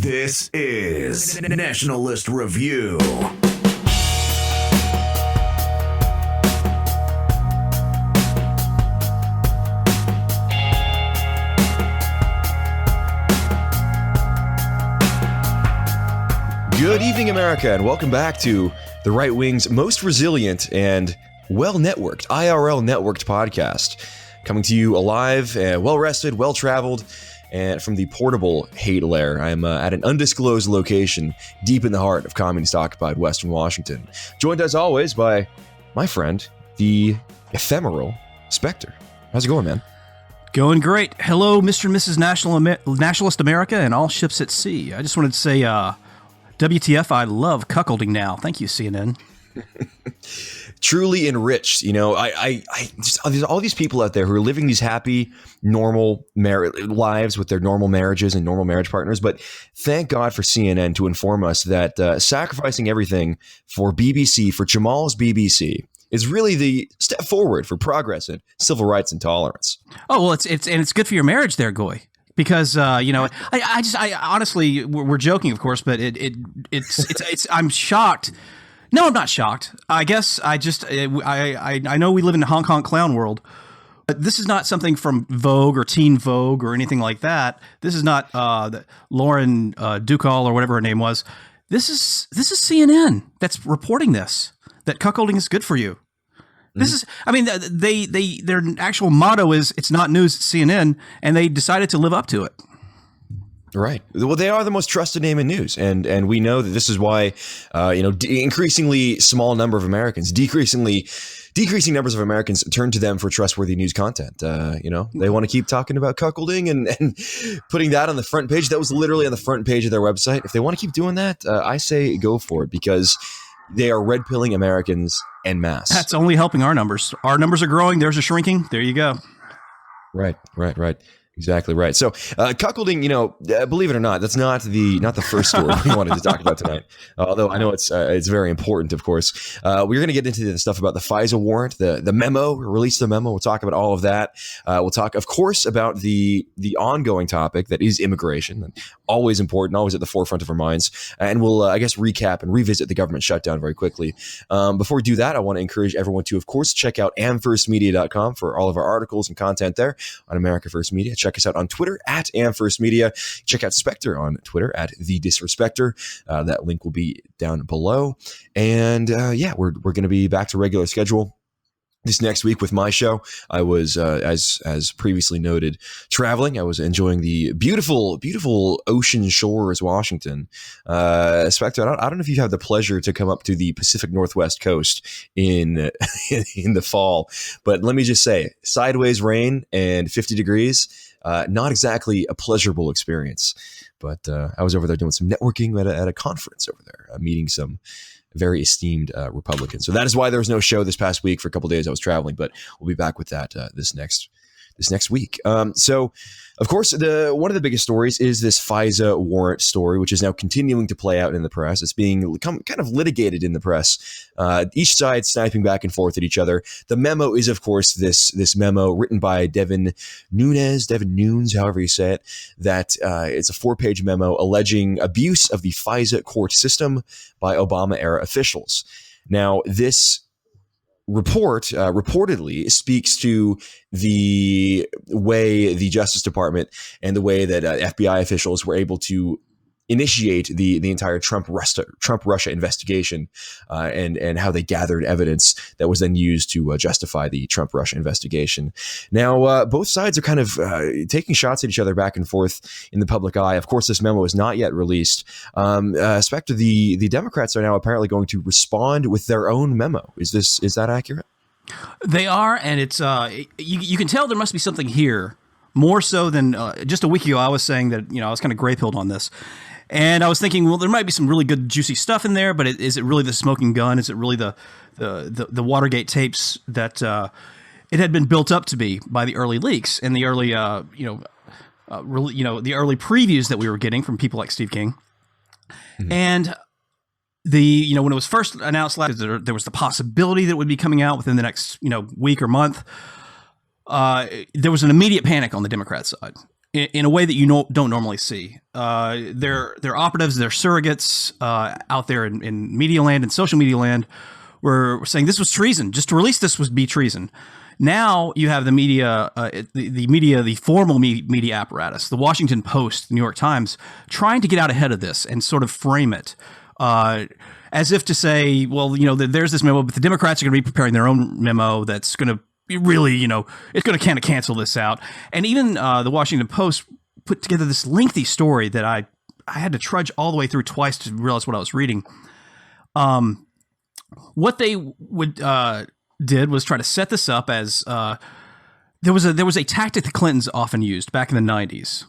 This is Nationalist Review. Good evening, America, and welcome back to the right wing's most resilient and well-networked, IRL networked podcast. Coming to you alive, well-rested, well-traveled, and from the portable hate lair. I'm at an undisclosed location deep in the heart of communist-occupied Western Washington. Joined as always by my friend, the ephemeral Spectre. How's it going, man? Going great. Hello, Mr. and Mrs. Nationalist America and all ships at sea. I just wanted to say, WTF, I love cuckolding now. Thank you, CNN. Truly enriched. You know, I just, there's all these people out there who are living these happy, normal lives with their normal marriages and normal marriage partners. But thank God for CNN to inform us that sacrificing everything for BBC, for Jamal's BBC, is really the step forward for progress in civil rights and tolerance. Oh, well, it's good for your marriage there, Goy. Because I honestly, we're joking, of course, but it's I'm shocked. No, I'm not shocked. I guess I know we live in the Hong Kong clown world, but this is not something from Vogue or Teen Vogue or anything like that. This is not Lauren Ducal or whatever her name was. This is CNN that's reporting this, that cuckolding is good for you. This is, I mean, their actual motto is "It's not news, it's CNN," and they decided to live up to it. Right. Well, they are the most trusted name in news, and we know that this is why, increasingly small number of Americans, decreasing numbers of Americans turn to them for trustworthy news content. They want to keep talking about cuckolding and putting that on the front page. That was literally on the front page of their website. If they want to keep doing that, I say go for it, because they are red pilling Americans en masse. That's only helping our numbers. Our numbers are growing. Theirs are shrinking. There you go. Right. Exactly right. So cuckolding, believe it or not, that's not the first story we wanted to talk about tonight. Although I know it's very important, of course. We're going to get into the stuff about the FISA warrant, the memo, release the memo. We'll talk about all of that. We'll talk, of course, about the ongoing topic that is immigration, always important, always at the forefront of our minds. And we'll, recap and revisit the government shutdown very quickly. Before we do that, I want to encourage everyone to, of course, check out amfirstmedia.com for all of our articles and content there on America First Media. Check us out on Twitter at AmFirstMedia. Check out Spectre on Twitter at TheDisrespecter. That link will be down below. And we're going to be back to regular schedule this next week with my show. I was, as previously noted, traveling. I was enjoying the beautiful, beautiful ocean shores, Washington. Spectre, I don't know if you've had the pleasure to come up to the Pacific Northwest coast in the fall, but let me just say, sideways rain and 50 degrees, not exactly a pleasurable experience. But I was over there doing some networking at a conference over there, meeting some very esteemed Republicans. So that is why there was no show this past week. For a couple of days I was traveling, but we'll be back with that this next week. So, of course, one of the biggest stories is this FISA warrant story, which is now continuing to play out in the press. It's being kind of litigated in the press, each side sniping back and forth at each other. The memo is, of course, this memo written by Devin Nunes, however you say it, that it's a 4-page memo alleging abuse of the FISA court system by Obama-era officials. Now, this report reportedly speaks to the way the Justice Department and the way that FBI officials were able to initiate the entire Trump-Russia investigation and how they gathered evidence that was then used to justify the Trump-Russia investigation. Now, both sides are kind of taking shots at each other back and forth in the public eye. Of course, this memo is not yet released. Spectre, the Democrats are now apparently going to respond with their own memo. Is that accurate? They are, and it's you can tell there must be something here, more so than just a week ago. I was saying that I was kind of gray-pilled on this. And I was thinking, well, there might be some really good, juicy stuff in there, but is it really the smoking gun? Is it really the Watergate tapes that it had been built up to be by the early leaks and the early, the early previews that we were getting from people like Steve King? Mm-hmm. And when it was first announced last, there was the possibility that it would be coming out within the next, week or month. There was an immediate panic on the Democrat side. in a way that you don't normally see. Their operatives, their surrogates out there in media land and social media land were saying this was treason. Just to release this would be treason. Now you have the media, the formal media apparatus, the Washington Post, the New York Times, trying to get out ahead of this and sort of frame it as if to say, well, there's this memo, but the Democrats are going to be preparing their own memo that's going to really, it's going to kind of cancel this out. And even the Washington Post put together this lengthy story that I had to trudge all the way through twice to realize what I was reading. What they did was try to set this up as there was a tactic the Clintons often used back in the 90s,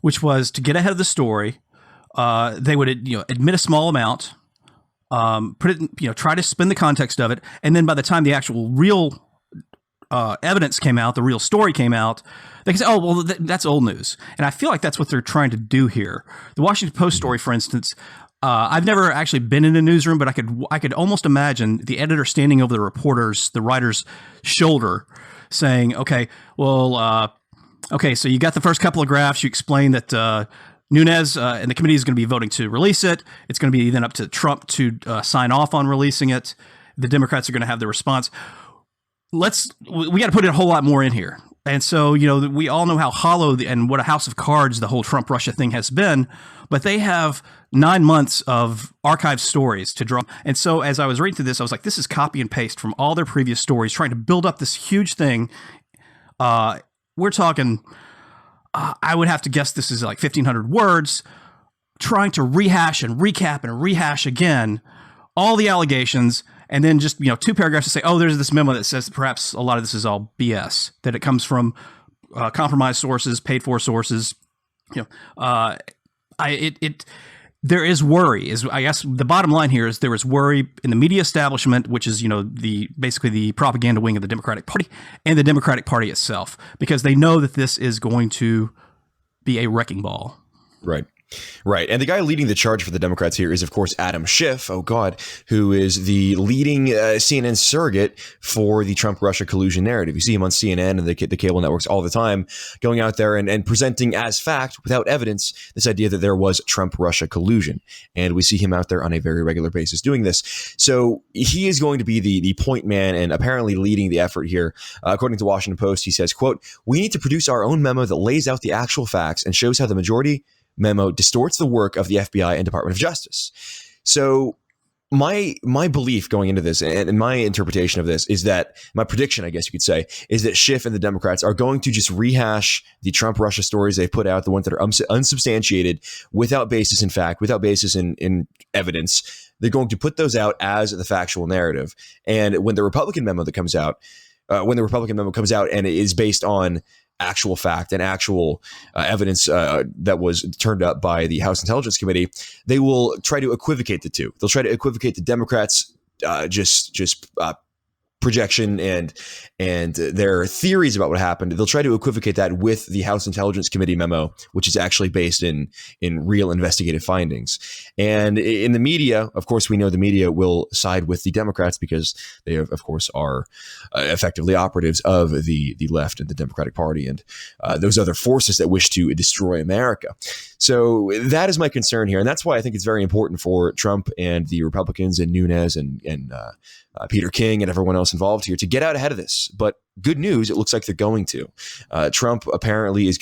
which was to get ahead of the story. They would admit a small amount, put it, try to spin the context of it, and then by the time the actual real evidence came out, the real story came out, they can say, oh, well, that's old news. And I feel like that's what they're trying to do here. The Washington Post story, for instance, I've never actually been in a newsroom, but I could almost imagine the editor standing over the writer's shoulder saying, okay, well, so you got the first couple of graphs. You explained that Nunes and the committee is going to be voting to release it. It's going to be then up to Trump to sign off on releasing it. The Democrats are going to have their response. We got to put a whole lot more in here. And so, we all know how hollow and what a house of cards the whole Trump-Russia thing has been, but they have 9 months of archived stories to draw. And so as I was reading through this, I was like, this is copy and paste from all their previous stories, trying to build up this huge thing. We're talking, I would have to guess this is like 1,500 words, trying to rehash and recap and rehash again all the allegations. And then just, 2 paragraphs to say, oh, there's this memo that says that perhaps a lot of this is all BS, that it comes from compromised sources, paid for sources. There is worry. I guess the bottom line here is there is worry in the media establishment, which is, basically the propaganda wing of the Democratic Party and the Democratic Party itself, because they know that this is going to be a wrecking ball. Right. Right. And the guy leading the charge for the Democrats here is, of course, Adam Schiff, who is the leading CNN surrogate for the Trump-Russia collusion narrative. You see him on CNN and the cable networks all the time going out there and presenting as fact, without evidence, this idea that there was Trump-Russia collusion. And we see him out there on a very regular basis doing this. So he is going to be the point man and apparently leading the effort here. According to Washington Post, he says, quote, "We need to produce our own memo that lays out the actual facts and shows how the majority memo distorts the work of the FBI and Department of Justice." So my belief going into this and my interpretation of this is that, my prediction, I guess you could say, is that Schiff and the Democrats are going to just rehash the Trump-Russia stories they've put out, the ones that are unsubstantiated, without basis in fact, without basis in evidence. They're going to put those out as the factual narrative. And when the Republican memo comes out and it is based on actual fact and actual evidence that was turned up by the House Intelligence Committee, they will try to equivocate the two. They'll try to equivocate the Democrats' projection and their theories about what happened. They'll try to equivocate that with the House Intelligence Committee memo, which is actually based in real investigative findings. And in the media, of course, we know the media will side with the Democrats because they, of course, are effectively operatives of the left and the Democratic Party and those other forces that wish to destroy America. So that is my concern here. And that's why I think it's very important for Trump and the Republicans and Nunes and Peter King and everyone else involved here to get out ahead of this. But good news, it looks like they're going to. Trump apparently is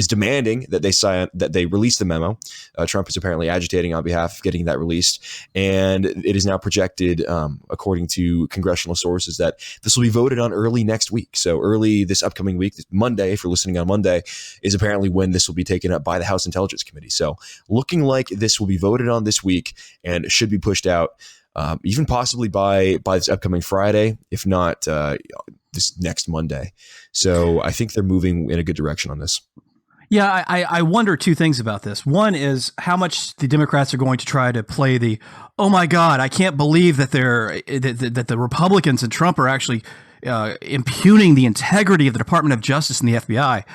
demanding that they release the memo. Trump is apparently agitating on behalf of getting that released. And it is now projected, according to congressional sources, that this will be voted on early next week. So early this upcoming week, Monday, if you're listening on Monday, is apparently when this will be taken up by the House Intelligence Committee. So looking like this will be voted on this week and should be pushed out even possibly by this upcoming Friday, if not this next Monday. So I think they're moving in a good direction on this. Yeah, I wonder 2 things about this. One is how much the Democrats are going to try to play the, oh my God, I can't believe that that the Republicans and Trump are actually impugning the integrity of the Department of Justice and the FBI.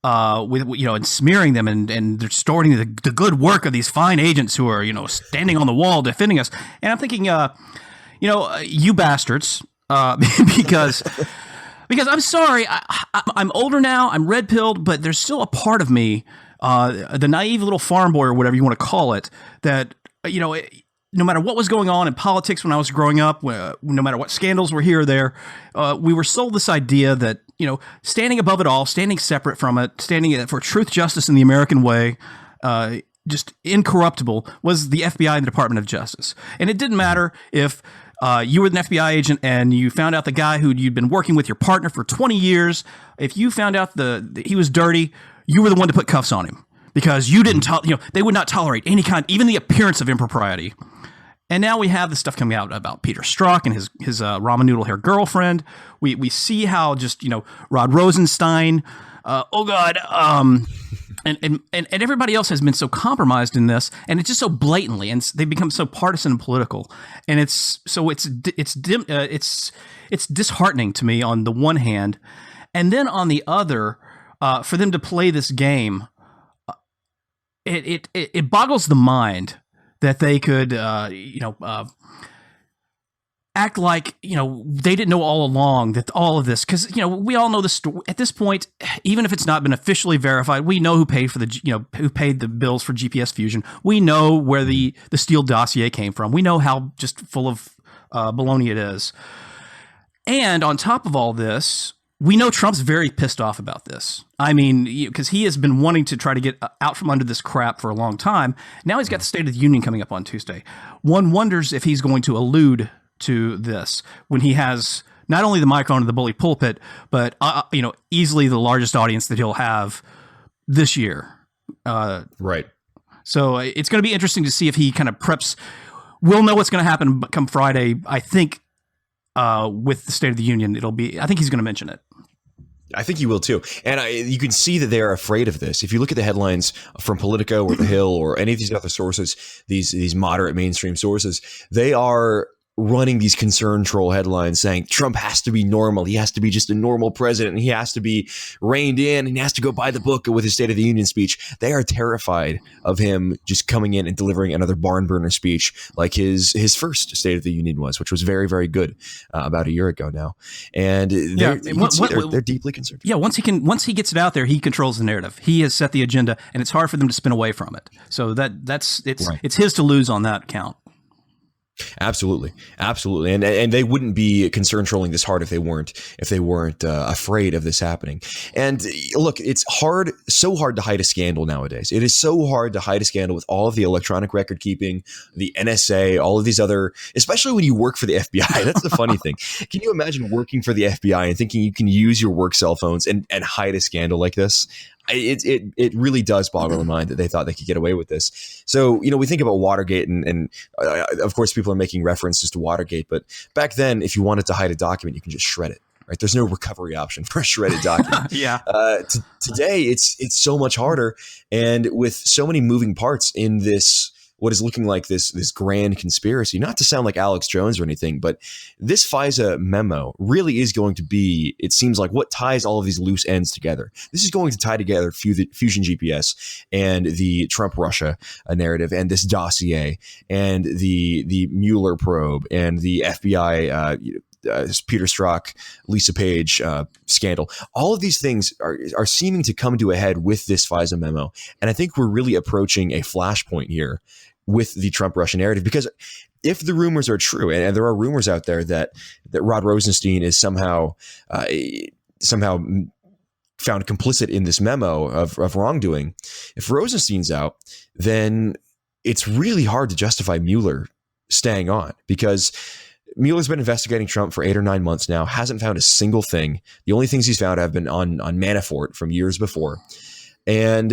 And smearing them and they're distorting the good work of these fine agents who are, standing on the wall defending us. And I'm thinking, you bastards, because Because I'm sorry, I'm older now, I'm red pilled, but there's still a part of me, the naive little farm boy or whatever you want to call it, that, no matter what was going on in politics when I was growing up, no matter what scandals were here or there, we were sold this idea that, standing above it all, standing separate from it, standing for truth, justice, in the American way, just incorruptible, was the FBI and the Department of Justice. And it didn't matter if you were an FBI agent and you found out the guy who you'd been working with, your partner, for 20 years. If you found out he was dirty, you were the one to put cuffs on him because you didn't, they would not tolerate any kind, even the appearance of impropriety. And now we have this stuff coming out about Peter Strzok and his ramen noodle hair girlfriend. We see how just, Rod Rosenstein, and everybody else has been so compromised in this, and it's just so blatantly, and they've become so partisan and political, and it's disheartening to me on the one hand, and then on the other, for them to play this game, it boggles the mind that they could, act like, they didn't know all along that all of this, because, we all know the story at this point, even if it's not been officially verified, we know who paid for who paid the bills for GPS fusion. We know where the Steele dossier came from. We know how just full of baloney it is. And on top of all this, we know Trump's very pissed off about this. I mean, because he has been wanting to try to get out from under this crap for a long time. Now he's got the State of the Union coming up on Tuesday. One wonders if he's going to allude to this when he has not only the microphone and the bully pulpit, but easily the largest audience that he'll have this year. Right. So it's going to be interesting to see if he kind of preps. We'll know what's going to happen come Friday. I think with the State of the Union, I think he's going to mention it. I think you will too. And you can see that they are afraid of this. If you look at the headlines from Politico or The Hill or any of these other sources, these moderate mainstream sources, they are running these concern troll headlines saying Trump has to be normal. He has to be just a normal president, and he has to be reined in, and he has to go by the book with his State of the Union speech. They are terrified of him just coming in and delivering another barn burner speech like his first State of the Union was, which was very, very good about a year ago now. And they're deeply concerned. Yeah, once he gets it out there, he controls the narrative. He has set the agenda, and it's hard for them to spin away from it. So it's his to lose on that count. Absolutely. And they wouldn't be concern trolling this hard if they weren't afraid of this happening. And look, it's so hard to hide a scandal nowadays. It is so hard to hide a scandal with all of the electronic record keeping, the NSA, all of these other, especially when you work for the FBI. That's the funny thing. Can you imagine working for the FBI and thinking you can use your work cell phones and hide a scandal like this? It really does boggle the mind that they thought they could get away with this. So, we think about Watergate and of course people are making references to Watergate, but back then, if you wanted to hide a document, you can just shred it, right? There's no recovery option for a shredded document. Yeah. Today, it's so much harder. And with so many moving parts in this, what is looking like this grand conspiracy, not to sound like Alex Jones or anything, but this FISA memo really is going to be, it seems like, what ties all of these loose ends together. This is going to tie together Fusion GPS and the Trump-Russia narrative and this dossier and the Mueller probe and the FBI Peter Strzok, Lisa Page scandal. All of these things are seeming to come to a head with this FISA memo. And I think we're really approaching a flashpoint here with the Trump-Russia narrative, because if the rumors are true, and there are rumors out there that Rod Rosenstein is somehow found complicit in this memo of wrongdoing, if Rosenstein's out, then it's really hard to justify Mueller staying on, because Mueller's been investigating Trump for 8 or 9 months now, hasn't found a single thing. The only things he's found have been on Manafort from years before. And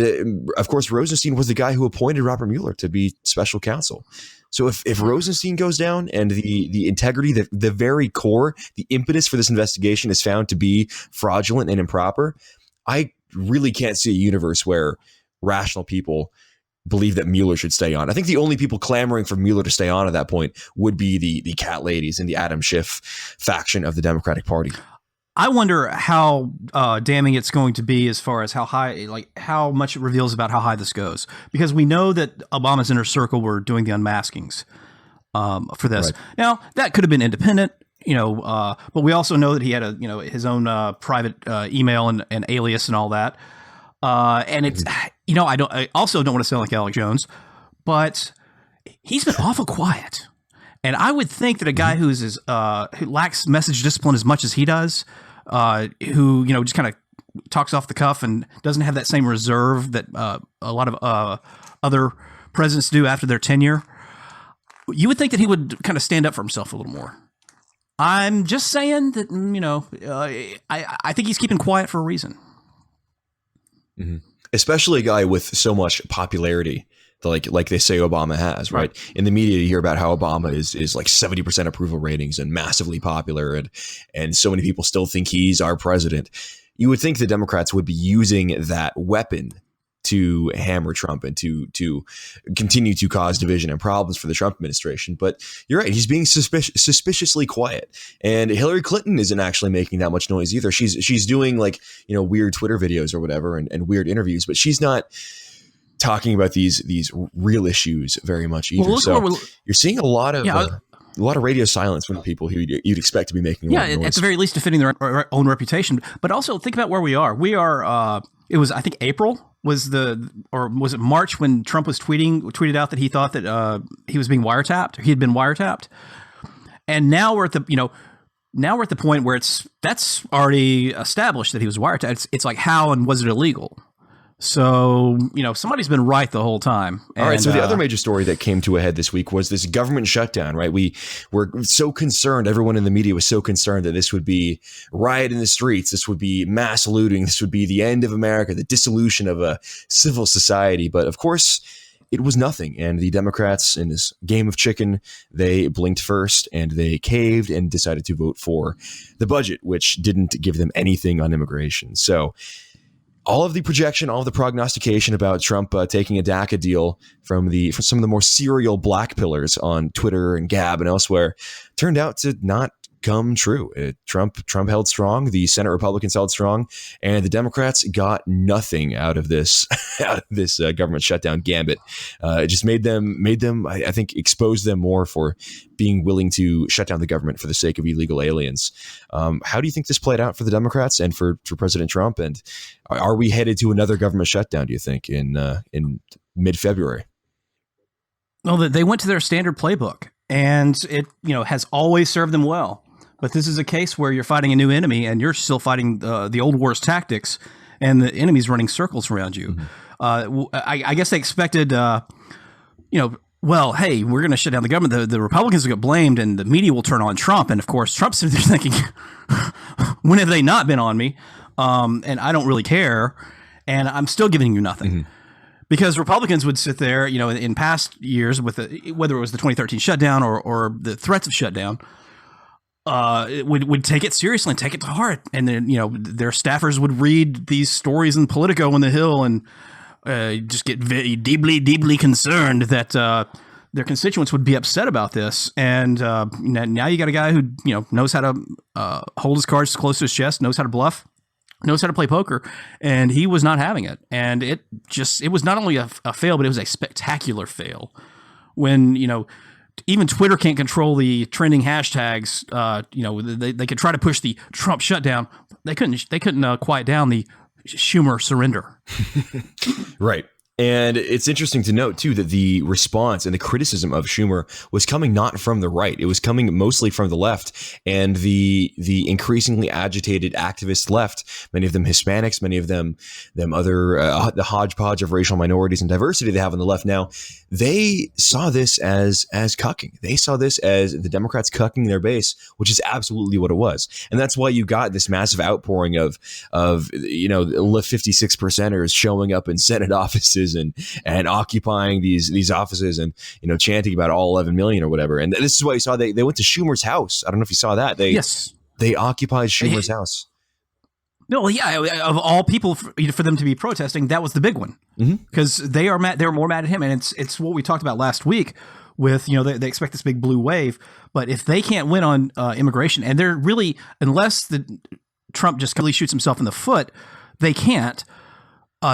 of course, Rosenstein was the guy who appointed Robert Mueller to be special counsel. So if Rosenstein goes down and the integrity, the very core, the impetus for this investigation is found to be fraudulent and improper, I really can't see a universe where rational people believe that Mueller should stay on. I think the only people clamoring for Mueller to stay on at that point would be the cat ladies and the Adam Schiff faction of the Democratic Party. I wonder how damning it's going to be as far as how much it reveals about how high this goes, because we know that Obama's inner circle were doing the unmaskings for this. Right. Now, that could have been independent. but we also know that he had his own private email and alias and all that. And it's, I also don't want to sound like Alex Jones, but he's been awful quiet. And I would think that a guy who lacks message discipline as much as he does, who just kind of talks off the cuff and doesn't have that same reserve that a lot of other presidents do after their tenure, you would think that he would kind of stand up for himself a little more. I'm just saying that, I think he's keeping quiet for a reason. Mm-hmm. Especially a guy with so much popularity, like they say Obama has, right? In the media, you hear about how Obama is like 70% approval ratings and massively popular, and so many people still think he's our president. You would think the Democrats would be using that weapon to hammer Trump and to continue to cause division and problems for the Trump administration. But you're right. He's being suspiciously quiet. And Hillary Clinton isn't actually making that much noise either. She's doing weird Twitter videos or whatever and weird interviews, but she's not talking about these real issues very much either. So you're seeing a lot of radio silence from people who you'd expect to be making a lot of noise. At the very least defending their own reputation. But also think about where we are. We are, it was, I think, April was it March when Trump was tweeted out that he thought that he was being wiretapped, or he had been wiretapped. And now we're at the point where that's already established that he was wiretapped. It's like, how and was it illegal? So, somebody's been right the whole time. All right. So the other major story that came to a head this week was this government shutdown, right? We were so concerned. Everyone in the media was so concerned that this would be riot in the streets. This would be mass looting. This would be the end of America, the dissolution of a civil society. But of course, it was nothing. And the Democrats, in this game of chicken, they blinked first and they caved and decided to vote for the budget, which didn't give them anything on immigration. So all of the projection, all of the prognostication about Trump taking a DACA deal from some of the more serial black pillars on Twitter and Gab and elsewhere turned out to not come true. Trump held strong. The Senate Republicans held strong, and the Democrats got nothing out of this government shutdown gambit. It just made them. I think exposed them more for being willing to shut down the government for the sake of illegal aliens. How do you think this played out for the Democrats and for President Trump? And are we headed to another government shutdown, do you think, in mid-February? Well, they went to their standard playbook, and it has always served them well. But this is a case where you're fighting a new enemy, and you're still fighting the old war's tactics, and the enemy's running circles around you. Mm-hmm. I guess they expected, well, hey, we're going to shut down the government. The Republicans will get blamed, and the media will turn on Trump. And of course, Trump's sitting there thinking, when have they not been on me? And I don't really care, and I'm still giving you nothing. Mm-hmm. Because Republicans would sit there, in past years with whether it was the 2013 shutdown or the threats of shutdown, would take it seriously and take it to heart. And then, their staffers would read these stories in Politico on the Hill and just get very deeply, deeply concerned that their constituents would be upset about this. And now you got a guy who, knows how to hold his cards close to his chest, knows how to bluff, knows how to play poker, and he was not having it. And it was not only a fail, but it was a spectacular fail. When, even Twitter can't control the trending hashtags. They could try to push the Trump shutdown. They couldn't quiet down the Schumer surrender. Right. And it's interesting to note, too, that the response and the criticism of Schumer was coming not from the right. It was coming mostly from the left and the increasingly agitated activist left, many of them Hispanics, many of them other the hodgepodge of racial minorities and diversity they have on the left now. They saw this as cucking. They saw this as the Democrats cucking their base, which is absolutely what it was. And that's why you got this massive outpouring of the 56%ers showing up in Senate offices and occupying these offices and chanting about all 11 million or whatever. And this is why you saw they went to Schumer's house. I don't know if you saw that. They occupied Schumer's house. No, yeah, of all people for them to be protesting, that was the big one, because they are mad. They're more mad at him, and it's what we talked about last week. With they expect this big blue wave, but if they can't win on immigration, and they're really, unless Trump just completely shoots himself in the foot, they can't.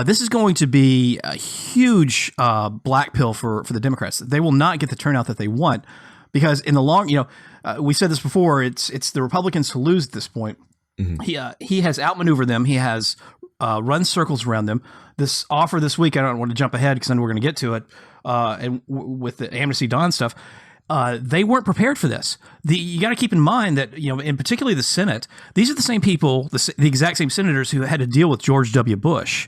This is going to be a huge black pill for the Democrats. They will not get the turnout that they want because in the long, we said this before, it's the Republicans who lose at this point. He has outmaneuvered them. He has run circles around them. This offer this week, I don't want to jump ahead because I know we're going to get to it, and with the Amnesty Dawn stuff, they weren't prepared for this. You got to keep in mind that, in particularly the Senate, these are the same people, the exact same senators who had to deal with George W. Bush,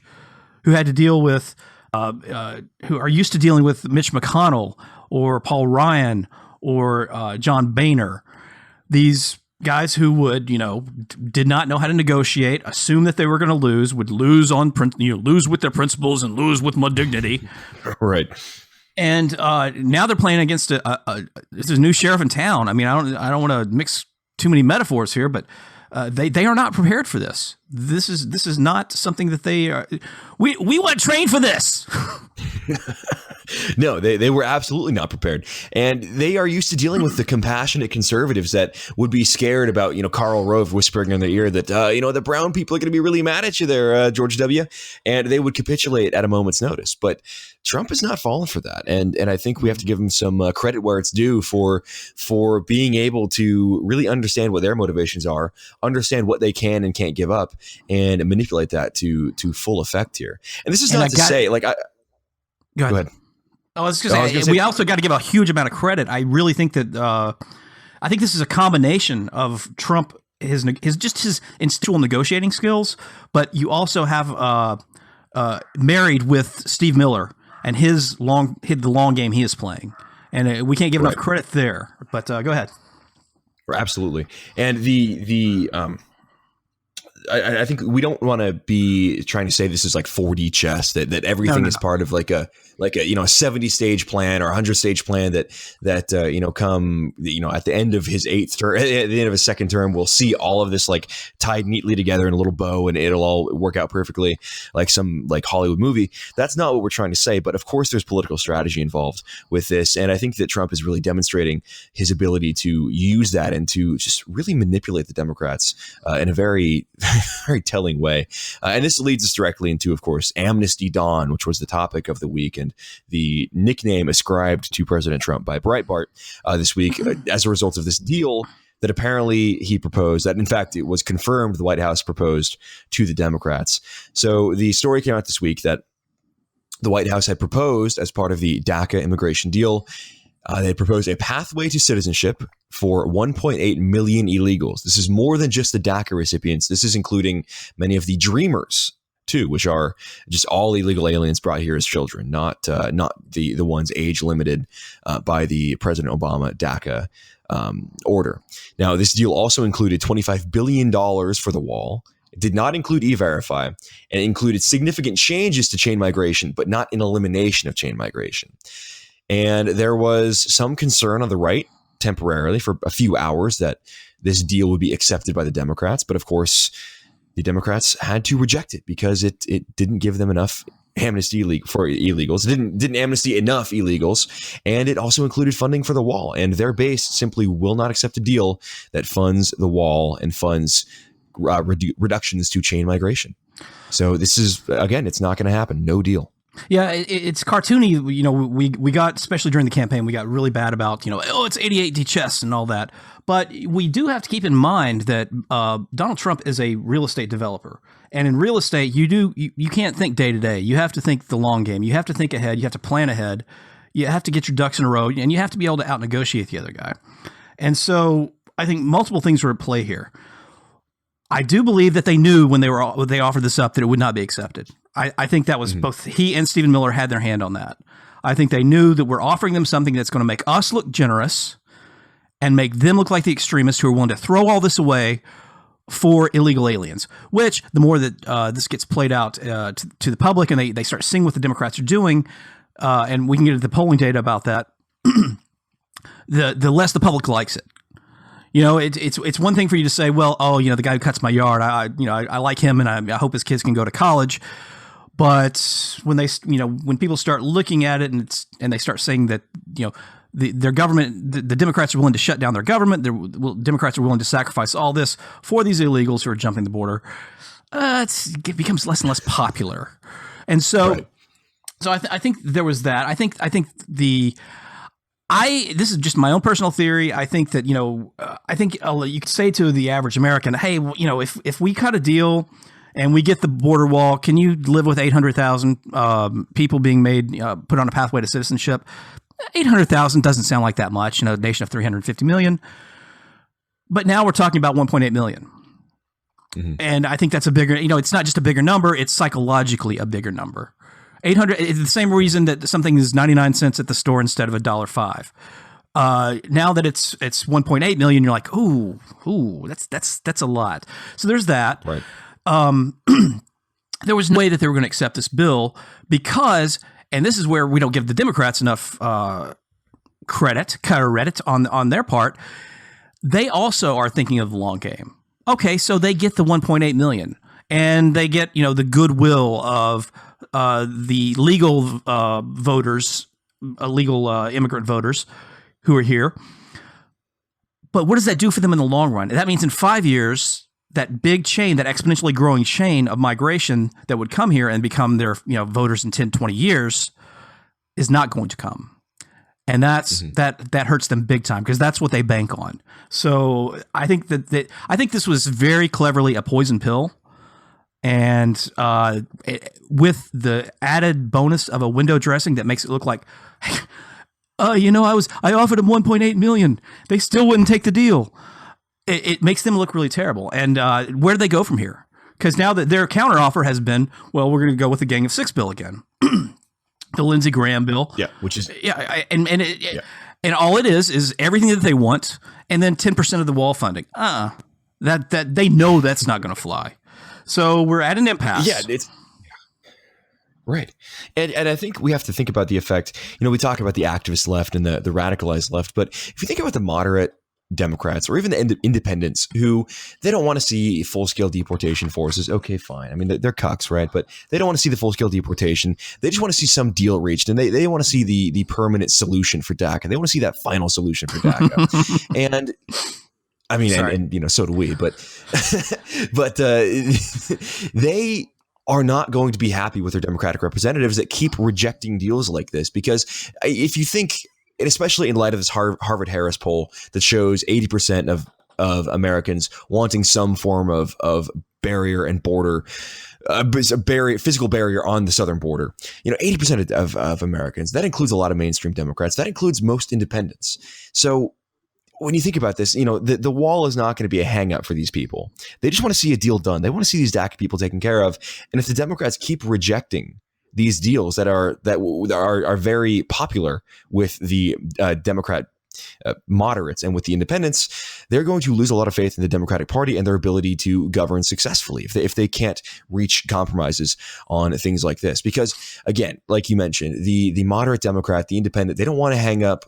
who had to deal with, who are used to dealing with Mitch McConnell or Paul Ryan or John Boehner. These guys who would, did not know how to negotiate, assume that they were going to lose, would lose on lose with their principles and lose with more dignity. Right. And now they're playing against this is a new sheriff in town. I mean, I don't want to mix too many metaphors here, but they are not prepared for this. This is not something that they are. We weren't trained for this. No, they were absolutely not prepared. And they are used to dealing with the compassionate conservatives that would be scared about, Karl Rove whispering in their ear that, the brown people are going to be really mad at you there, George W. And they would capitulate at a moment's notice. But Trump is not falling for that. And I think we have to give him some credit where it's due for being able to really understand what their motivations are, understand what they can and can't give up, and manipulate that to full effect here. And this is not to say, like, go ahead. I was going to say, we also got to give a huge amount of credit. I really think that I think this is a combination of Trump, his instinctual negotiating skills, but you also have married with Steve Miller and the long game he is playing, and we can't give enough credit there. But go ahead. Absolutely, and I think we don't want to be trying to say this is like 4D chess, that everything is part of like a 70 stage plan or 100 stage plan that come at the end of his eighth term, at the end of his second term, we'll see all of this like tied neatly together in a little bow and it'll all work out perfectly like some like Hollywood movie. That's not what we're trying to say, but of course there's political strategy involved with this, and I think that Trump is really demonstrating his ability to use that and to just really manipulate the Democrats in a very very telling way. And this leads us directly into, of course, Amnesty Dawn, which was the topic of the week and the nickname ascribed to President Trump by Breitbart this week as a result of this deal that apparently he proposed, that in fact it was confirmed the White House proposed to the Democrats. So the story came out this week that the White House had proposed as part of the DACA immigration deal. They proposed a pathway to citizenship for 1.8 million illegals. This is more than just the DACA recipients. This is including many of the Dreamers too, which are just all illegal aliens brought here as children, not the ones age limited by the President Obama DACA order. Now, this deal also included $25 billion for the wall. It did not include E-Verify, and it included significant changes to chain migration, but not an elimination of chain migration. And there was some concern on the right temporarily for a few hours that this deal would be accepted by the Democrats. But of course, the Democrats had to reject it because it didn't give them enough amnesty for illegals. It didn't amnesty enough illegals. And it also included funding for the wall. And their base simply will not accept a deal that funds the wall and funds reductions to chain migration. So this is, again, it's not going to happen. No deal. Yeah, it's cartoony. We got, especially during the campaign, we got really bad about, it's 88D chess and all that. But we do have to keep in mind that Donald Trump is a real estate developer. And in real estate, you can't think day to day. You have to think the long game. You have to think ahead. You have to plan ahead. You have to get your ducks in a row, and you have to be able to out-negotiate the other guy. And so I think multiple things were at play here. I do believe that they knew when they offered this up that it would not be accepted. I think that was both he and Stephen Miller had their hand on that. I think they knew that we're offering them something that's going to make us look generous and make them look like the extremists who are willing to throw all this away for illegal aliens, which the more that this gets played out to the public and they start seeing what the Democrats are doing, and we can get into the polling data about that, the less the public likes it. It's one thing for you to say, well, the guy who cuts my yard, I like him and I hope his kids can go to college. But when when people start looking at it and they start saying that, their government, the Democrats are willing to shut down their government, Democrats are willing to sacrifice all this for these illegals who are jumping the border, it becomes less and less popular. And so, I think there was that. I think This is just my own personal theory. I think that, I think you could say to the average American, hey, if we cut a deal and we get the border wall, can you live with 800,000 people being put on a pathway to citizenship? 800,000 doesn't sound like that much, a nation of 350 million. But now we're talking about 1.8 million. Mm-hmm. And I think that's a bigger, it's not just a bigger number, it's psychologically a bigger number. 800 is the same reason that something is 99 cents at the store instead of $1.05. Now that it's 1.8 million, you're like, ooh, that's a lot. So there's that. Right. There was no way that they were going to accept this bill because, and this is where we don't give the Democrats enough credit on their part. They also are thinking of the long game. Okay, so they get the 1.8 million, and they get the goodwill of the legal voters, legal immigrant voters who are here. But what does that do for them in the long run? That means in 5 years, that big chain, that exponentially growing chain of migration that would come here and become their voters in 10, 20 years is not going to come. And that's that hurts them big time because that's what they bank on. So I think I think this was very cleverly a poison pill. And with the added bonus of a window dressing that makes it look like, I offered them 1.8 million. They still wouldn't take the deal. It makes them look really terrible. And where do they go from here? Because now that their counteroffer has been, well, we're going to go with the Gang of Six bill again, the Lindsey Graham bill. Yeah, which is and all it is everything that they want, and then 10% of the wall funding. That they know that's not going to fly. So we're at an impasse. Yeah, it's right. And I think we have to think about the effect. We talk about the activist left and the radicalized left, but if you think about the moderate Democrats or even the independents who they don't want to see full-scale deportation forces. Okay, fine. I mean, they're cucks, right? But they don't want to see the full-scale deportation. They just want to see some deal reached, and they want to see the permanent solution for DACA. They want to see that final solution for DACA. And I mean, and so do we, but they are not going to be happy with their Democratic representatives that keep rejecting deals like this. Because if you think, and especially in light of this Harvard-Harris poll that shows 80% of Americans wanting some form of barrier and border, physical barrier on the southern border, 80% of Americans, that includes a lot of mainstream Democrats, that includes most independents. So when you think about this, the wall is not going to be a hang up for these people. They just want to see a deal done. They want to see these DACA people taken care of. And if the Democrats keep rejecting these deals that are very popular with the Democrat moderates and with the independents, they're going to lose a lot of faith in the Democratic Party and their ability to govern successfully if they can't reach compromises on things like this. Because again, like you mentioned, the moderate Democrat, the independent, they don't want to hang up.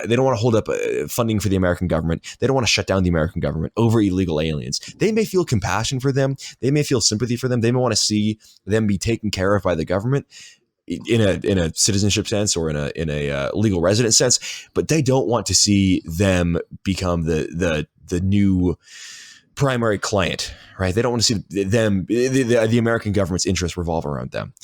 They don't want to hold up funding for the American government. They don't want to shut down the American government over illegal aliens. They may feel compassion for them. They may feel sympathy for them. They may want to see them be taken care of by the government in a citizenship sense or in a legal resident sense. But they don't want to see them become the new primary client, right? They don't want to see them, the American government's interests revolve around them.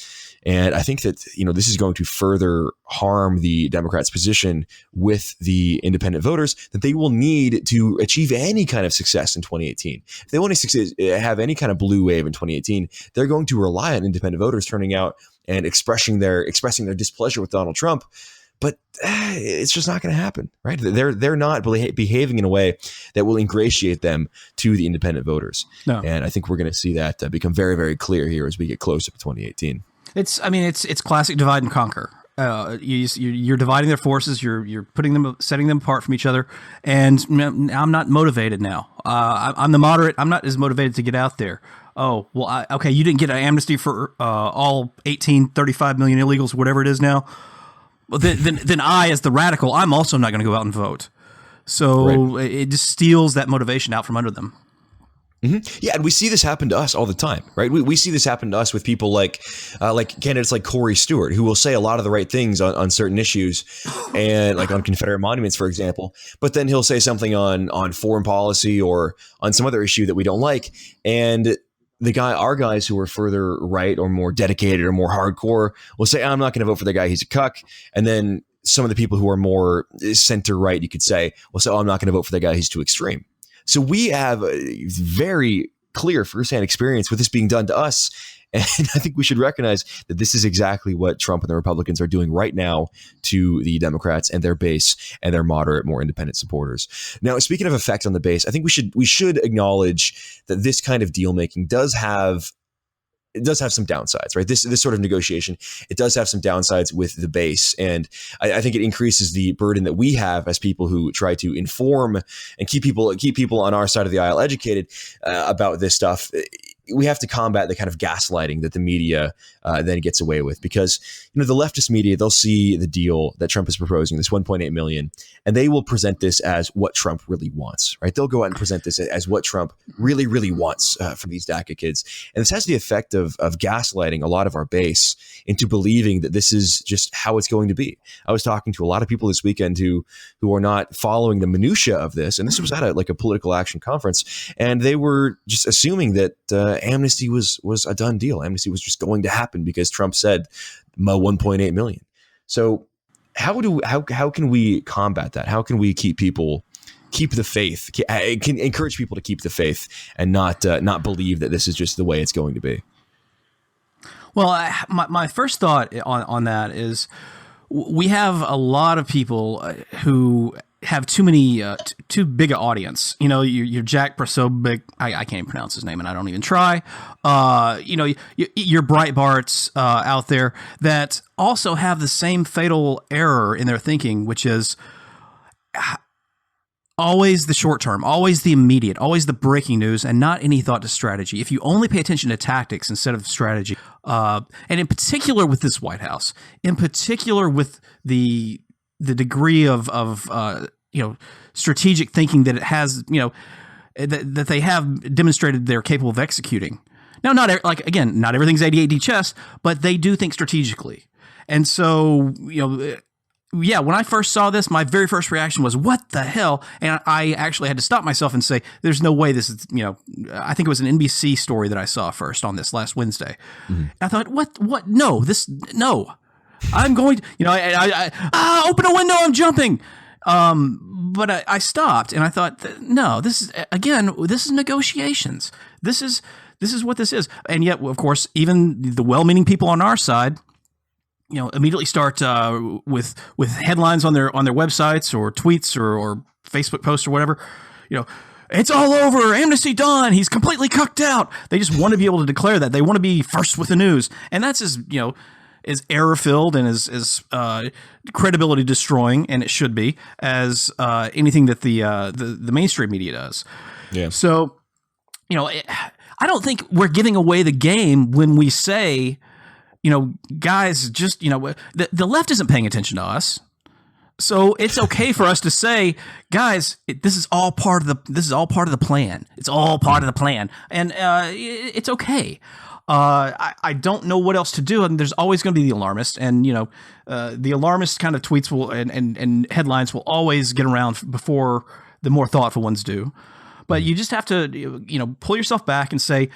And I think that, this is going to further harm the Democrats' position with the independent voters that they will need to achieve any kind of success in 2018. If they want to have any kind of blue wave in 2018, they're going to rely on independent voters turning out and expressing their displeasure with Donald Trump. But it's just not going to happen, right? They're not behaving in a way that will ingratiate them to the independent voters. No. And I think we're going to see that become very, very clear here as we get closer to 2018. It's classic divide and conquer. You're dividing their forces. You're setting them apart from each other. And I'm not motivated now. I'm the moderate. I'm not as motivated to get out there. Oh, well, okay. You didn't get an amnesty for all 35 million illegals, whatever it is now. Well, then I, as the radical, I'm also not going to go out and vote. So It just steals that motivation out from under them. Mm-hmm. Yeah, and we see this happen to us all the time, right? We see this happen to us with people like candidates like Corey Stewart, who will say a lot of the right things on certain issues, and like on Confederate monuments, for example. But then he'll say something on foreign policy or on some other issue that we don't like, and our guys who are further right or more dedicated or more hardcore will say, I'm not going to vote for the guy. He's a cuck. And then some of the people who are more center right, you could say, well, so I'm not going to vote for that guy. He's too extreme. So we have a very clear firsthand experience with this being done to us. And I think we should recognize that this is exactly what Trump and the Republicans are doing right now to the Democrats and their base and their moderate, more independent supporters. Now, speaking of effect on the base, I think we should acknowledge that this kind of deal making does have some downsides, right? This sort of negotiation, it does have some downsides with the base. And I think it increases the burden that we have as people who try to inform and keep people on our side of the aisle educated about this stuff. We have to combat the kind of gaslighting that the media then gets away with, because the leftist media, they'll see the deal that Trump is proposing, this 1.8 million, and they will present this as what Trump really wants, right? They'll go out and present this as what Trump really, really wants for these DACA kids. And this has the effect of gaslighting a lot of our base into believing that this is just how it's going to be. I was talking to a lot of people this weekend who are not following the minutia of this, and this was at a political action conference, and they were just assuming that amnesty was a done deal. Amnesty was just going to happen because Trump said 1.8 million. So how can we combat that? How can we keep the faith? Can encourage people to keep the faith and not believe that this is just the way it's going to be? Well, my first thought on that is we have a lot of people who have too big an audience. Your Jack Prosobic, I can't even pronounce his name, and I don't even try. Your Breitbarts out there that also have the same fatal error in their thinking, which is always the short term, always the immediate, always the breaking news, and not any thought to strategy. If you only pay attention to tactics instead of strategy, and in particular with this White House, in particular with the degree of strategic thinking that it has, that they have demonstrated they're capable of executing. Now, not everything's AD chess, but they do think strategically. And so, when I first saw this, my very first reaction was, what the hell? And I actually had to stop myself and say, there's no way this is, I think it was an NBC story that I saw first on this last Wednesday. Mm-hmm. I thought, what? No. I'm going to, I open a window, I'm jumping. But I stopped and I thought, no, this is negotiations. This is what this is. And yet, of course, even the well-meaning people on our side, immediately start with headlines on their websites or tweets or Facebook posts or whatever. It's all over. Amnesty done. He's completely cucked out. They just want to be able to declare that. They want to be first with the news, and that's as error filled and as credibility destroying, and it should be, as anything that the mainstream media does. Yeah. So, I don't think we're giving away the game when we say, guys, just, the left isn't paying attention to us. So it's okay for us to say, guys, this is all part of the plan. It's all part of the plan. And it's okay. I don't know what else to do. And there's always going to be the alarmist, and the alarmist kind of tweets will and headlines will always get around before the more thoughtful ones do. But you just have to pull yourself back and say,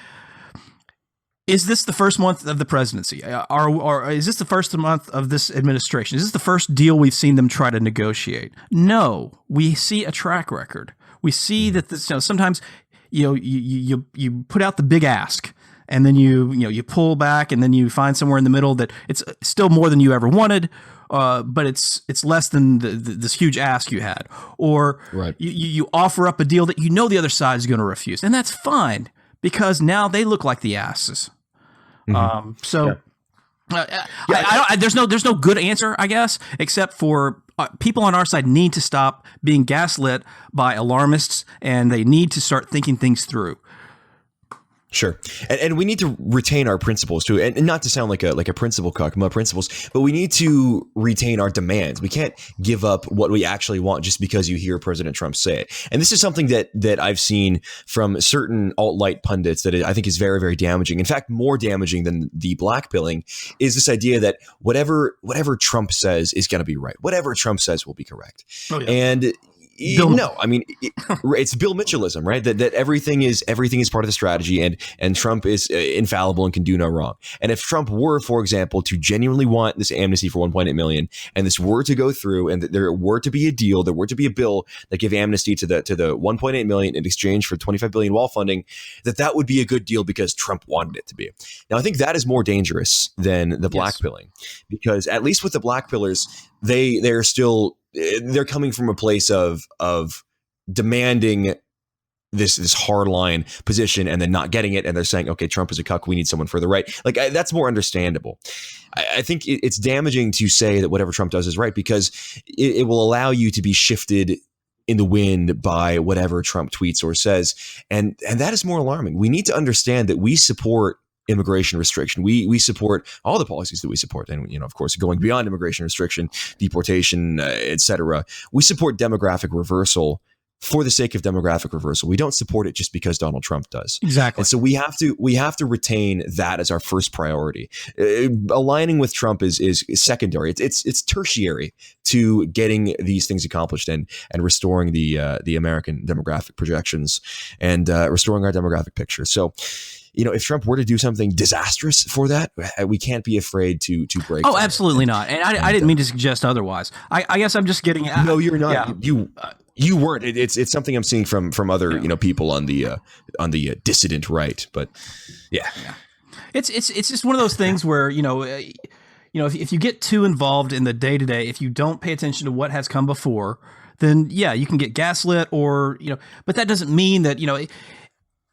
is this the first month of the presidency? Or is this the first month of this administration? Is this the first deal we've seen them try to negotiate? No, we see a track record. We see that this, sometimes you put out the big ask, and then you pull back, and then you find somewhere in the middle that it's still more than you ever wanted, but it's less than this huge ask you had. Or right. you offer up a deal that the other side is going to refuse, and that's fine, because now they look like the asses. Mm-hmm. There's no good answer, I guess, except for people on our side need to stop being gaslit by alarmists, and they need to start thinking things through. Sure. And we need to retain our principles too. And not to sound like a principle cuck, my principles, but we need to retain our demands. We can't give up what we actually want just because you hear President Trump say it. And this is something that I've seen from certain alt-right pundits that I think is very, very damaging. In fact, more damaging than the blackpilling is this idea that whatever Trump says is going to be right. Whatever Trump says will be correct. Oh, yeah. And No, I mean it's Bill Mitchellism, right? That everything is part of the strategy, and Trump is infallible and can do no wrong. And if Trump were, for example, to genuinely want this amnesty for 1.8 million, and this were to go through, and there were to be a deal, there were to be a bill that gave amnesty to the 1.8 million in exchange for 25 billion wall funding, that would be a good deal because Trump wanted it to be. Now, I think that is more dangerous than the blackpilling, because at least with the blackpillers, they're still. They're coming from a place of demanding this hardline position and then not getting it, and they're saying, okay, Trump is a cuck, we need someone further right. Like that's more understandable. I think it's damaging to say that whatever Trump does is right, because it will allow you to be shifted in the wind by whatever Trump tweets or says, and that is more alarming. We need to understand that we support immigration restriction. We support all the policies that we support, and of course, going beyond immigration restriction, deportation, etc. We support demographic reversal for the sake of demographic reversal. We don't support it just because Donald Trump does. Exactly. And so we have to retain that as our first priority. Aligning with Trump is secondary. It's tertiary to getting these things accomplished and restoring the American demographic projections and restoring our demographic picture. So, if Trump were to do something disastrous for that, we can't be afraid to break. Oh, absolutely not. And I didn't mean to suggest otherwise. I guess I'm just getting. No, you're not. Yeah. You weren't. It's something I'm seeing from other people on the dissident right. But yeah. It's just one of those things where if you get too involved in the day to day, if you don't pay attention to what has come before, then you can get gaslit or But that doesn't mean that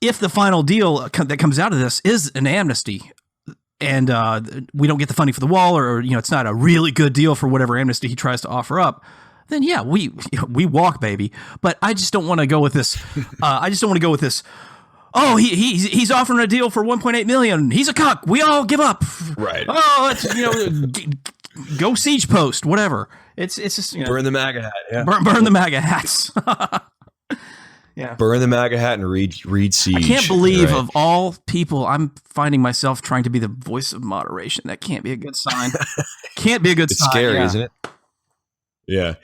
if the final deal that comes out of this is an amnesty and we don't get the funding for the wall or it's not a really good deal for whatever amnesty he tries to offer up, then we walk, baby. But I just don't want to go with this. Oh, he's offering a deal for 1.8 million. He's a cuck. We all give up. Right. Oh, it's go siege post, whatever. It's just burn the MAGA hat. Yeah. Burn the MAGA hats. Yeah. Burn the MAGA hat and read siege. I can't believe of all people, I'm finding myself trying to be the voice of moderation. That can't be a good sign. Can't be a good sign. It's scary, isn't it? Yeah.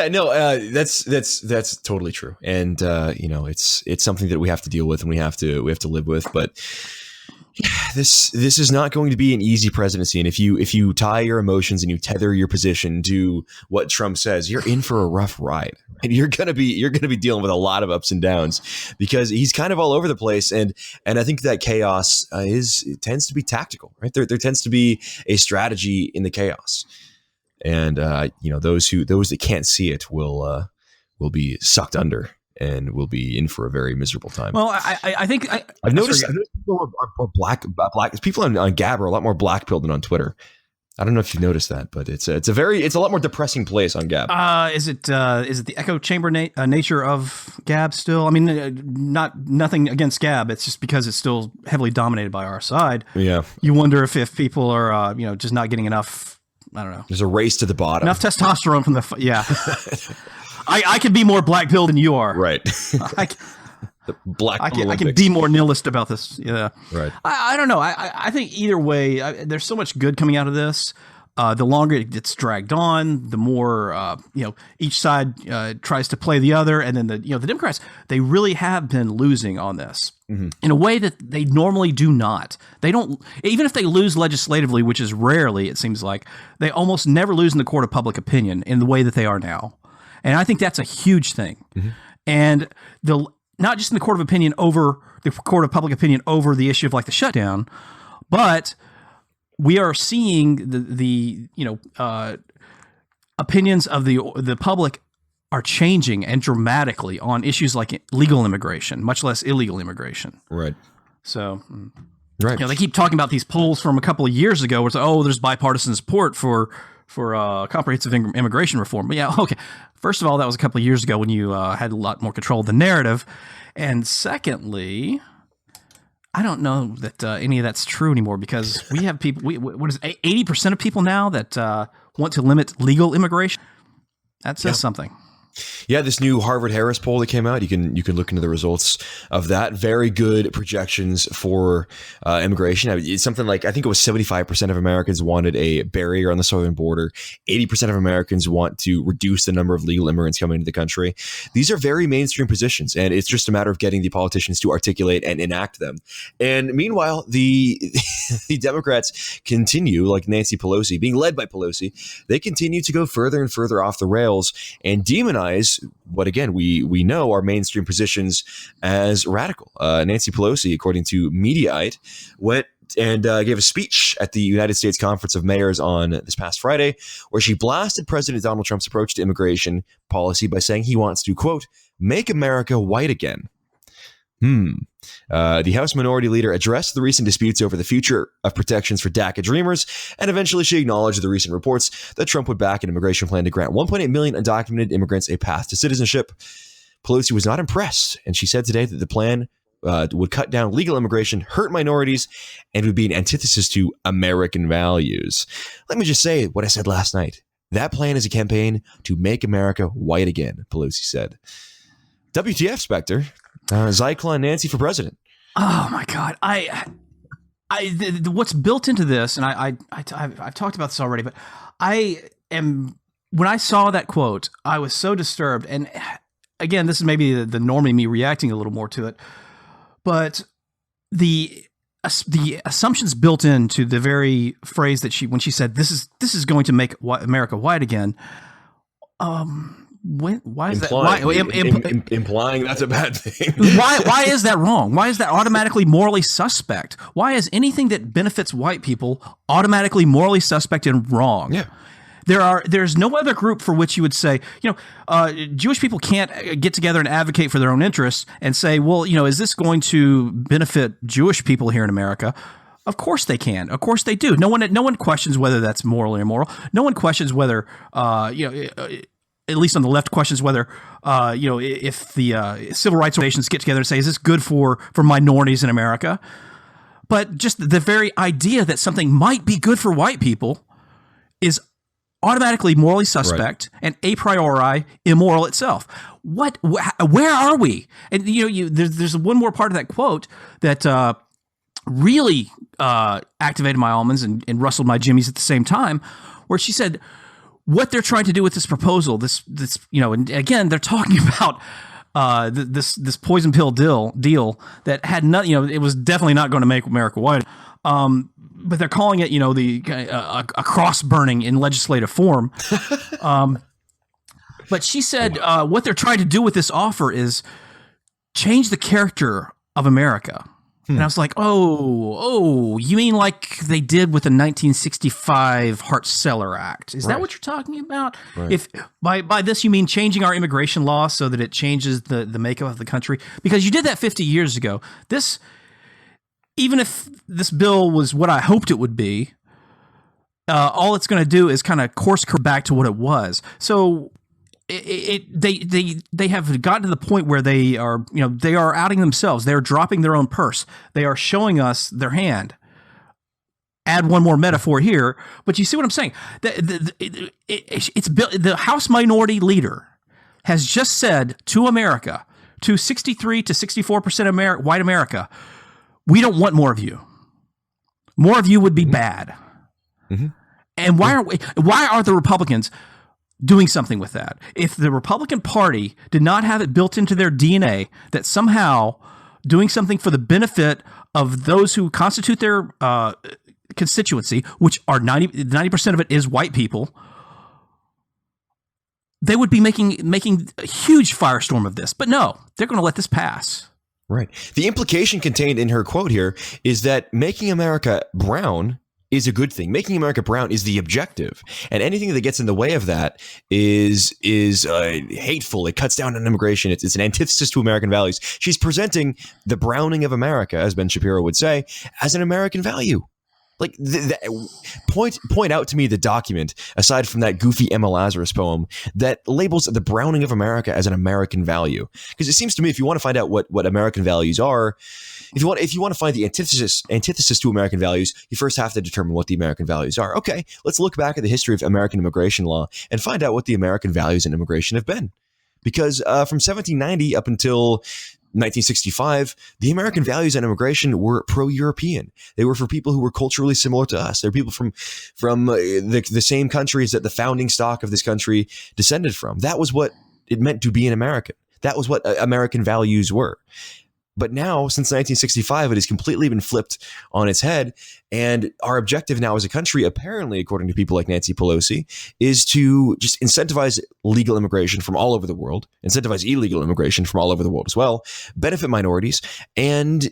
No, that's totally true, and it's something that we have to deal with and we have to live with. But this is not going to be an easy presidency, and if you tie your emotions and you tether your position to what Trump says, you're in for a rough ride. And you're gonna be dealing with a lot of ups and downs because he's kind of all over the place, and I think that chaos tends to be tactical, right? There tends to be a strategy in the chaos. And those that can't see it will be sucked under and will be in for a very miserable time. Well, I think I've noticed people are black. People on Gab are a lot more black-pilled than on Twitter. I don't know if you've noticed that, but it's a lot more depressing place on Gab. Is it the echo chamber nature of Gab still? I mean, nothing against Gab. It's just because it's still heavily dominated by our side. Yeah. You wonder if people are just not getting enough. I don't know. There's a race to the bottom. Enough testosterone from the yeah. I could be more black-pilled than you are. Right. I can be more nihilist about this. Yeah. Right. I don't know. I think either way, there's so much good coming out of this. The longer it gets dragged on, the more each side tries to play the other, and then the Democrats, they really have been losing on this in a way that they normally do not. They don't, even if they lose legislatively, which is rarely, it seems like, they almost never lose in the court of public opinion in the way that they are now, and I think that's a huge thing. And not just in the court of opinion over the court of public opinion over the issue of like the shutdown, but we are seeing the opinions of the public are changing and dramatically on issues like legal immigration, much less illegal immigration. Right. So, right. They keep talking about these polls from a couple of years ago where it's there's bipartisan support for comprehensive immigration reform. But okay. First of all, that was a couple of years ago when you had a lot more control of the narrative, and secondly, I don't know that any of that's true anymore because we have people. What is 80% of people now that want to limit legal immigration? That says something. Yeah, this new Harvard-Harris poll that came out, you can look into the results of that. Very good projections for immigration. It's something like, I think it was 75% of Americans wanted a barrier on the southern border. 80% of Americans want to reduce the number of legal immigrants coming into the country. These are very mainstream positions, and it's just a matter of getting the politicians to articulate and enact them. And meanwhile, the Democrats continue, like Nancy Pelosi, being led by Pelosi, they continue to go further and further off the rails and demonize what, again, we know are mainstream positions as radical. Nancy Pelosi, according to Mediaite, went and gave a speech at the United States Conference of Mayors on this past Friday, where she blasted President Donald Trump's approach to immigration policy by saying he wants to, quote, make America white again. The House Minority Leader addressed the recent disputes over the future of protections for DACA Dreamers, and eventually she acknowledged the recent reports that Trump would back an immigration plan to grant 1.8 million undocumented immigrants a path to citizenship. Pelosi was not impressed, and she said today that the plan would cut down legal immigration, hurt minorities, and would be an antithesis to American values. Let me just say what I said last night. That plan is a campaign to make America white again, Pelosi said. WTF, Spectre? Zyklon and Nancy for president. Oh my God! What's built into this, and I've talked about this already, but when I saw that quote, I was so disturbed. And again, this is maybe the normie me reacting a little more to it, but the assumptions built into the very phrase that when she said this is going to make America white again. Why is that? Implying that's a bad thing. Why is that wrong? Why is that automatically morally suspect? Why is anything that benefits white people automatically morally suspect and wrong? Yeah. There's no other group for which you would say, Jewish people can't get together and advocate for their own interests and say, well, is this going to benefit Jewish people here in America? Of course they can. Of course they do. No one questions whether that's moral or immoral. No one questions whether, at least on the left, questions whether, if the civil rights organizations get together and say, is this good for minorities in America? But just the very idea that something might be good for white people is automatically morally suspect and a priori immoral itself. Where are we? And there's one more part of that quote that really activated my almonds and rustled my jimmies at the same time, where she said, what they're trying to do with this proposal, this and again, they're talking about this poison pill deal that had it was definitely not going to make America white. But they're calling it, a cross burning in legislative form. But she said what they're trying to do with this offer is change the character of America. And I was like, oh, you mean like they did with the 1965 Hart-Celler Act? Is that what you're talking about? Right. If by this you mean changing our immigration law so that it changes the makeup of the country? Because you did that 50 years ago. Even if this bill was what I hoped it would be, all it's going to do is kind of course correct back to what it was. So they have gotten to the point where they are outing themselves. They are dropping their own purse. They are showing us their hand. Add one more metaphor here, but you see what I'm saying? The House Minority Leader has just said to America, to 63 to 64% of white America, we don't want more of you. More of you would be bad. Mm-hmm. And why are the Republicans doing something with that? If the Republican Party did not have it built into their DNA that somehow doing something for the benefit of those who constitute their constituency, which are 90% of it is white people, they would be making a huge firestorm of this. But no, they're going to let this pass. Right. The implication contained in her quote here is that making America brown is a good thing. Making America brown is the objective, and anything that gets in the way of that is hateful. It cuts down on immigration. It's an antithesis to American values. She's presenting the browning of America, as Ben Shapiro would say, as an American value. Like, point out to me the document, aside from that goofy Emma Lazarus poem, that labels the browning of America as an American value. Because it seems to me, if you want to find out what American values are, if you want to find the antithesis to American values, you first have to determine what the American values are. Okay, let's look back at the history of American immigration law and find out what the American values in immigration have been. Because from 1790 up until 1965, the American values on immigration were pro-European. They were for people who were culturally similar to us. They're people from the same countries that the founding stock of this country descended from. That was what it meant to be an American. That was what American values were. But now, since 1965, it has completely been flipped on its head. And our objective now as a country, apparently, according to people like Nancy Pelosi, is to just incentivize legal immigration from all over the world, incentivize illegal immigration from all over the world as well, benefit minorities, and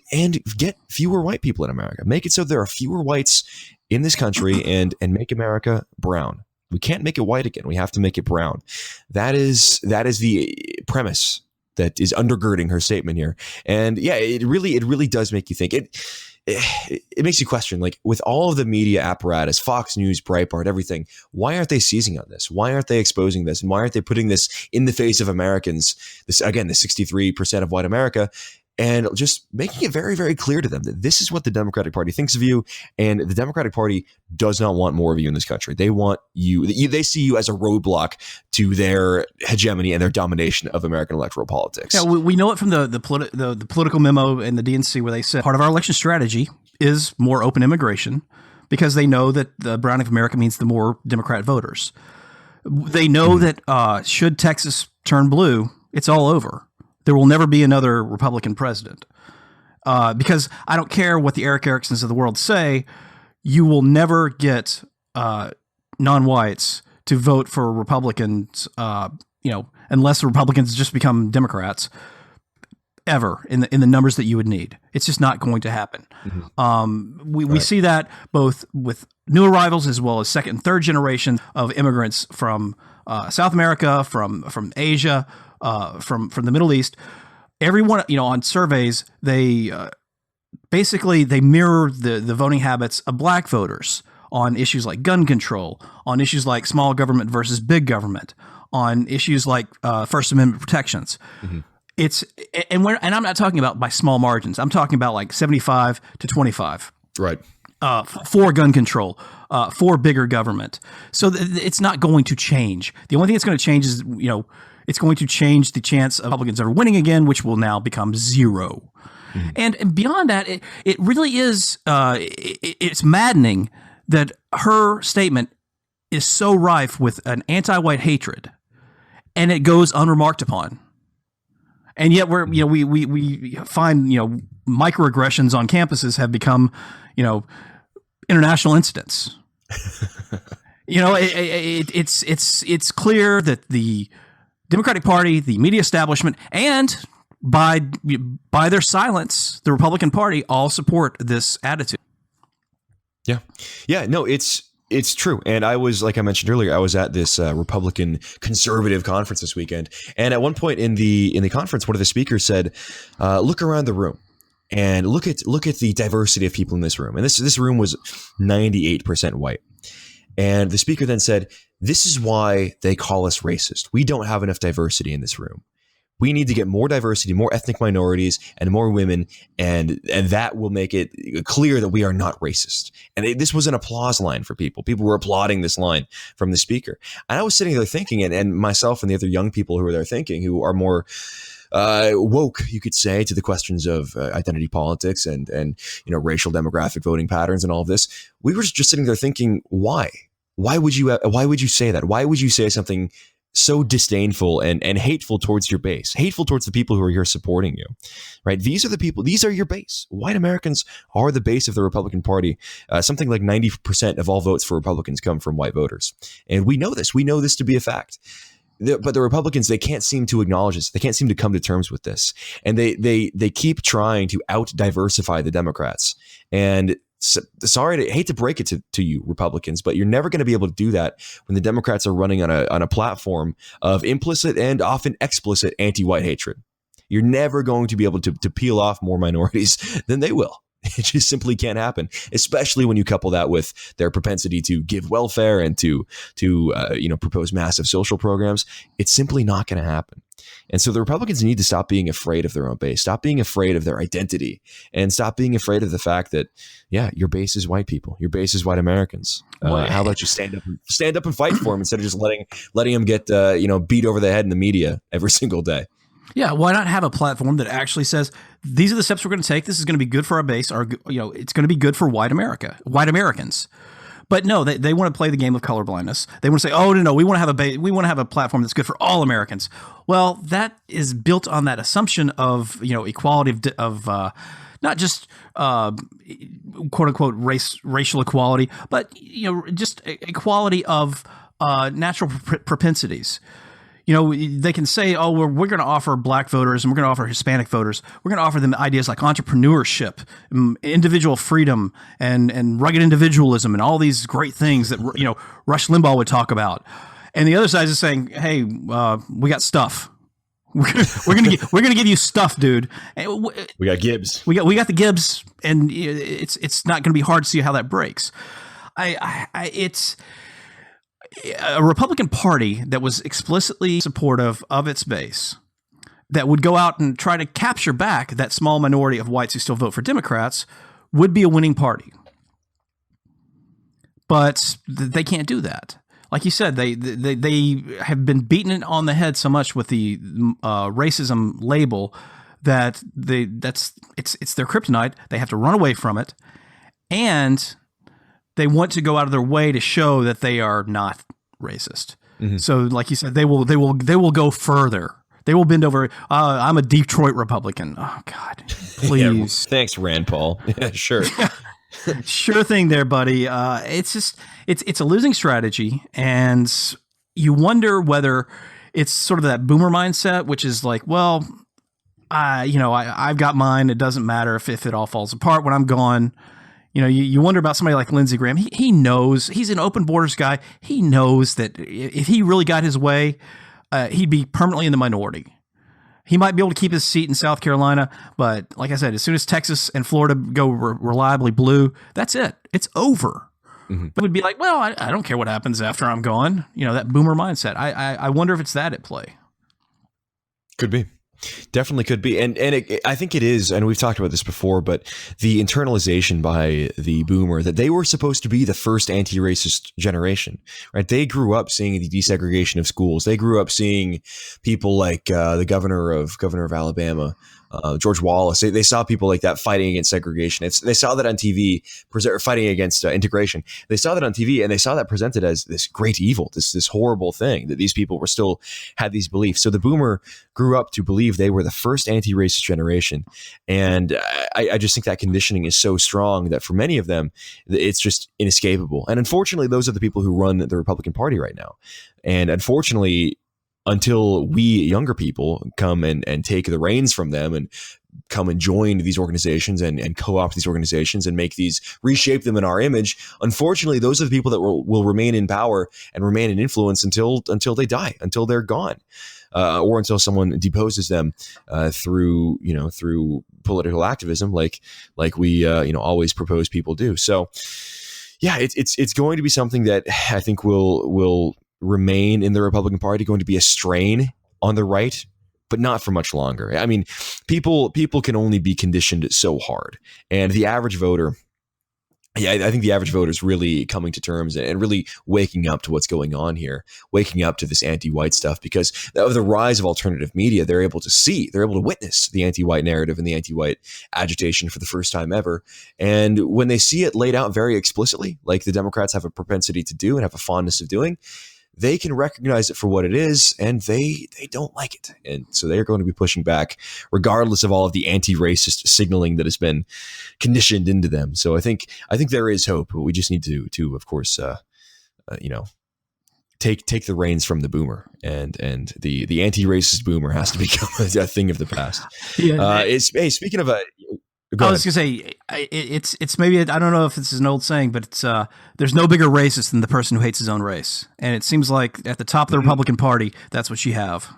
get fewer white people in America. Make it so there are fewer whites in this country and make America brown. We can't make it white again. We have to make it brown. That is the premise that is undergirding her statement here. And yeah, it really does make you think. It makes you question, like, with all of the media apparatus, Fox News, Breitbart, everything, why aren't they seizing on this? Why aren't they exposing this? And why aren't they putting this in the face of Americans? This, again, the 63% of white America, and just making it very, very clear to them that this is what the Democratic Party thinks of you. And the Democratic Party does not want more of you in this country. They want you. They see you as a roadblock to their hegemony and their domination of American electoral politics. Yeah, we know it from the political memo in the DNC, where they said part of our election strategy is more open immigration, because they know that the browning of America means the more Democrat voters. They know that should Texas turn blue, it's all over. There will never be another Republican president, because I don't care what the Eric Ericksons of the world say, you will never get non-whites to vote for Republicans, unless the Republicans just become Democrats, ever in the numbers that you would need. It's just not going to happen. Mm-hmm. We see that both with new arrivals as well as second and third generation of immigrants from South America, from Asia, from the Middle East. Everyone, on surveys, they basically mirror the voting habits of black voters on issues like gun control, on issues like small government versus big government, on issues like First Amendment protections. Mm-hmm. And I'm not talking about by small margins. I'm talking about like 75 to 25. Right. For gun control, for bigger government. So it's not going to change. The only thing that's going to change is, it's going to change the chance of Republicans ever winning again, which will now become zero. Mm-hmm. And beyond that, it really is, it's maddening that her statement is so rife with an anti-white hatred, and it goes unremarked upon. And yet we find, microaggressions on campuses have become, international incidents. It's clear that the Democratic Party, the media establishment, and by their silence, the Republican Party all support this attitude. Yeah. No, it's true. And I was, like I mentioned earlier, I was at this Republican conservative conference this weekend. And at one point in the conference, one of the speakers said, look around the room and look at the diversity of people in this room. And this room was 98% white. And the speaker then said, this is why they call us racist. We don't have enough diversity in this room. We need to get more diversity, more ethnic minorities, and more women, and that will make it clear that we are not racist. And this was an applause line for people. People were applauding this line from the speaker. And I was sitting there thinking, and myself and the other young people who were there thinking, who are more woke, you could say, to the questions of identity politics and racial demographic voting patterns and all of this. We were just sitting there thinking, why? Why would you say that? Why would you say something so disdainful and hateful towards your base, hateful towards the people who are here supporting you, right? These are the people, these are your base. White Americans are the base of the Republican Party. Something like 90% of all votes for Republicans come from white voters. And we know this to be a fact. But the Republicans, they can't seem to acknowledge this. They can't seem to come to terms with this. And they keep trying to out-diversify the Democrats. And hate to break it to you Republicans, but you're never going to be able to do that when the Democrats are running on a platform of implicit and often explicit anti-white hatred. You're never going to be able to peel off more minorities than they will. It just simply can't happen, especially when you couple that with their propensity to give welfare and to propose massive social programs. It's simply not going to happen. And so the Republicans need to stop being afraid of their own base, stop being afraid of their identity, and stop being afraid of the fact that, yeah, your base is white people, your base is white Americans. How about you stand up and fight for them instead of just letting them get beat over the head in the media every single day. Yeah, why not have a platform that actually says these are the steps we're going to take. This is going to be good for our base. It's going to be good for white Americans. But no, they want to play the game of colorblindness. They want to say, "Oh no, we want to have a platform that's good for all Americans." Well, that is built on that assumption of equality of not just quote unquote racial equality, but just equality of natural propensities. They can say, "Oh, we're going to offer black voters and we're going to offer Hispanic voters. We're going to offer them ideas like entrepreneurship, individual freedom, and rugged individualism, and all these great things that Rush Limbaugh would talk about." And the other side is saying, "Hey, we got stuff. We're gonna give you stuff, dude. We got Gibbs. We got the Gibbs, and it's not going to be hard to see how that breaks. It's a Republican Party that was explicitly supportive of its base, that would go out and try to capture back that small minority of whites who still vote for Democrats, would be a winning party. But they can't do that. Like you said, they have been beaten on the head so much with the racism label that it's their kryptonite. They have to run away from it, and they want to go out of their way to show that they are not racist. Mm-hmm. So, like you said, they will go further. They will bend over. I'm a Detroit Republican. Oh God, please. Yeah, thanks, Rand Paul. Yeah, sure. Sure thing there, buddy. It's just it's a losing strategy, and you wonder whether it's sort of that boomer mindset, which is like, well, I've got mine. It doesn't matter if it all falls apart when I'm gone. You wonder about somebody like Lindsey Graham. He knows, he's an open borders guy. He knows that if he really got his way, he'd be permanently in the minority. He might be able to keep his seat in South Carolina, but like I said, as soon as Texas and Florida go reliably blue, that's it. It's over. Mm-hmm. But it would be like, well, I don't care what happens after I'm gone. That boomer mindset. I wonder if it's that at play. Could be. Definitely could be. And I think it is. And we've talked about this before, but the internalization by the boomer that they were supposed to be the first anti-racist generation, right? They grew up seeing the desegregation of schools. They grew up seeing people like the governor of Alabama, George Wallace. They saw people like that fighting against segregation. They saw that on TV, fighting against integration. They saw that on TV, and they saw that presented as this great evil, this horrible thing, that these people were still had these beliefs. So the boomer grew up to believe they were the first anti-racist generation. And I just think that conditioning is so strong that for many of them, it's just inescapable. And unfortunately, those are the people who run the Republican Party right now. And unfortunately, until we younger people come and take the reins from them and come and join these organizations and co-opt these organizations and reshape them in our image, unfortunately, those are the people that will remain in power and remain in influence until they die, until they're gone, or until someone deposes them through political activism, like we always propose people do. So, yeah, it's going to be something that I think will remain in the Republican Party, going to be a strain on the right, but not for much longer. I mean, people can only be conditioned so hard, and the average voter, I think the average voter is really coming to terms and really waking up to what's going on here, waking up to this anti-white stuff because of the rise of alternative media. They're able to witness the anti-white narrative and the anti-white agitation for the first time ever. And when they see it laid out very explicitly, like the Democrats have a propensity to do and have a fondness of doing, they can recognize it for what it is, and they don't like it. And so they're going to be pushing back regardless of all of the anti-racist signaling that has been conditioned into them. So I think there is hope, but we just need to of course, take the reins from the boomer, and the anti-racist boomer has to become a thing of the past. Yeah. Speaking of I was going to say, it's maybe, I don't know if this is an old saying, but it's there's no bigger racist than the person who hates his own race. And it seems like at the top of the Republican Party, that's what you have.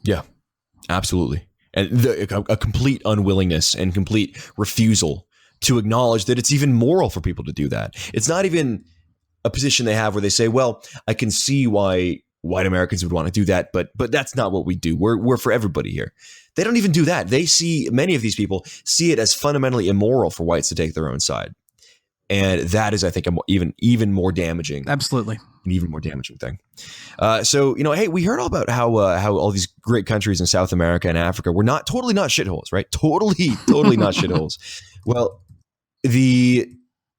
Yeah, absolutely. And a complete unwillingness and complete refusal to acknowledge that it's even moral for people to do that. It's not even a position they have where they say, well, I can see why white Americans would want to do that, but that's not what we do. We're for everybody here. They don't even do that. Many of these people see it as fundamentally immoral for whites to take their own side. And that is, I think, even more damaging. Absolutely. An even more damaging thing. So, hey, we heard all about how all these great countries in South America and Africa were totally not shitholes, right? Totally not shitholes. Well, the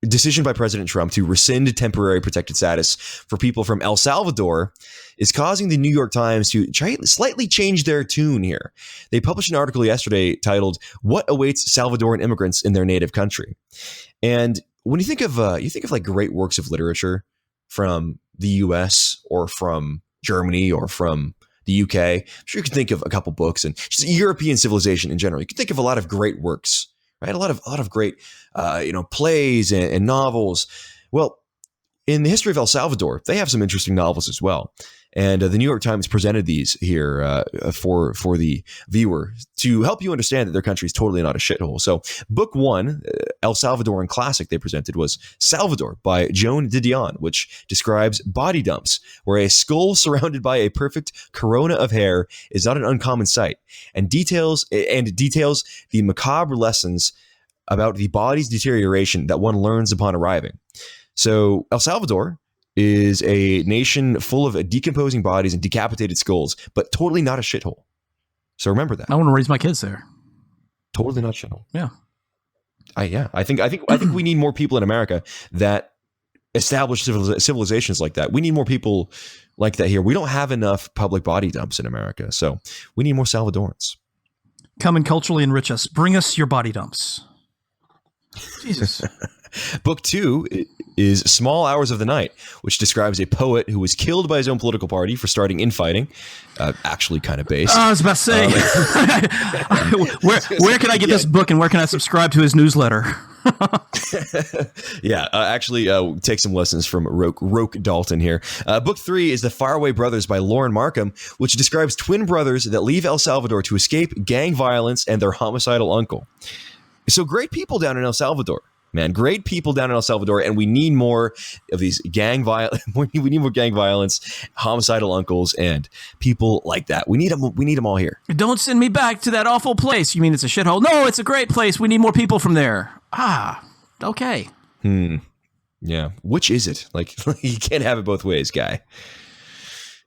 decision by President Trump to rescind temporary protected status for people from El Salvador is causing the New York Times to slightly change their tune here. They published an article yesterday titled "What Awaits Salvadoran Immigrants in Their Native Country." And when you think of like great works of literature from the U.S. or from Germany or from the UK, I'm sure you can think of a couple books and just European civilization in general. You can think of a lot of great works, right? A lot of great, plays and novels. Well, in the history of El Salvador, they have some interesting novels as well. And the New York Times presented these here for the viewer to help you understand that their country is totally not a shithole. So book one, El Salvadoran classic they presented was Salvador by Joan Didion, which describes body dumps, where a skull surrounded by a perfect corona of hair is not an uncommon sight, and details the macabre lessons about the body's deterioration that one learns upon arriving. So El Salvador is a nation full of decomposing bodies and decapitated skulls, but totally not a shithole. So remember that. I want to raise my kids there. Totally not shithole. Yeah. I think we need more people in America that establish civilizations like that. We need more people like that here. We don't have enough public body dumps in America, so we need more Salvadorans. Come and culturally enrich us. Bring us your body dumps. Jesus. Book two is Small Hours of the Night, which describes a poet who was killed by his own political party for starting infighting. Actually kind of based. I was about to say, where can I get this book and where can I subscribe to his newsletter? Take some lessons from Roke Dalton here. Book three is The Faraway Brothers by Lauren Markham, which describes twin brothers that leave El Salvador to escape gang violence and their homicidal uncle. So great people down in El Salvador. Man, great people down in El Salvador, and we need more of these gang violence. We need more gang violence, homicidal uncles, and people like that. We need them. We need them all here. Don't send me back to that awful place. You mean it's a shithole? No, it's a great place. We need more people from there. Okay. Yeah. Which is it? Like you can't have it both ways, guy.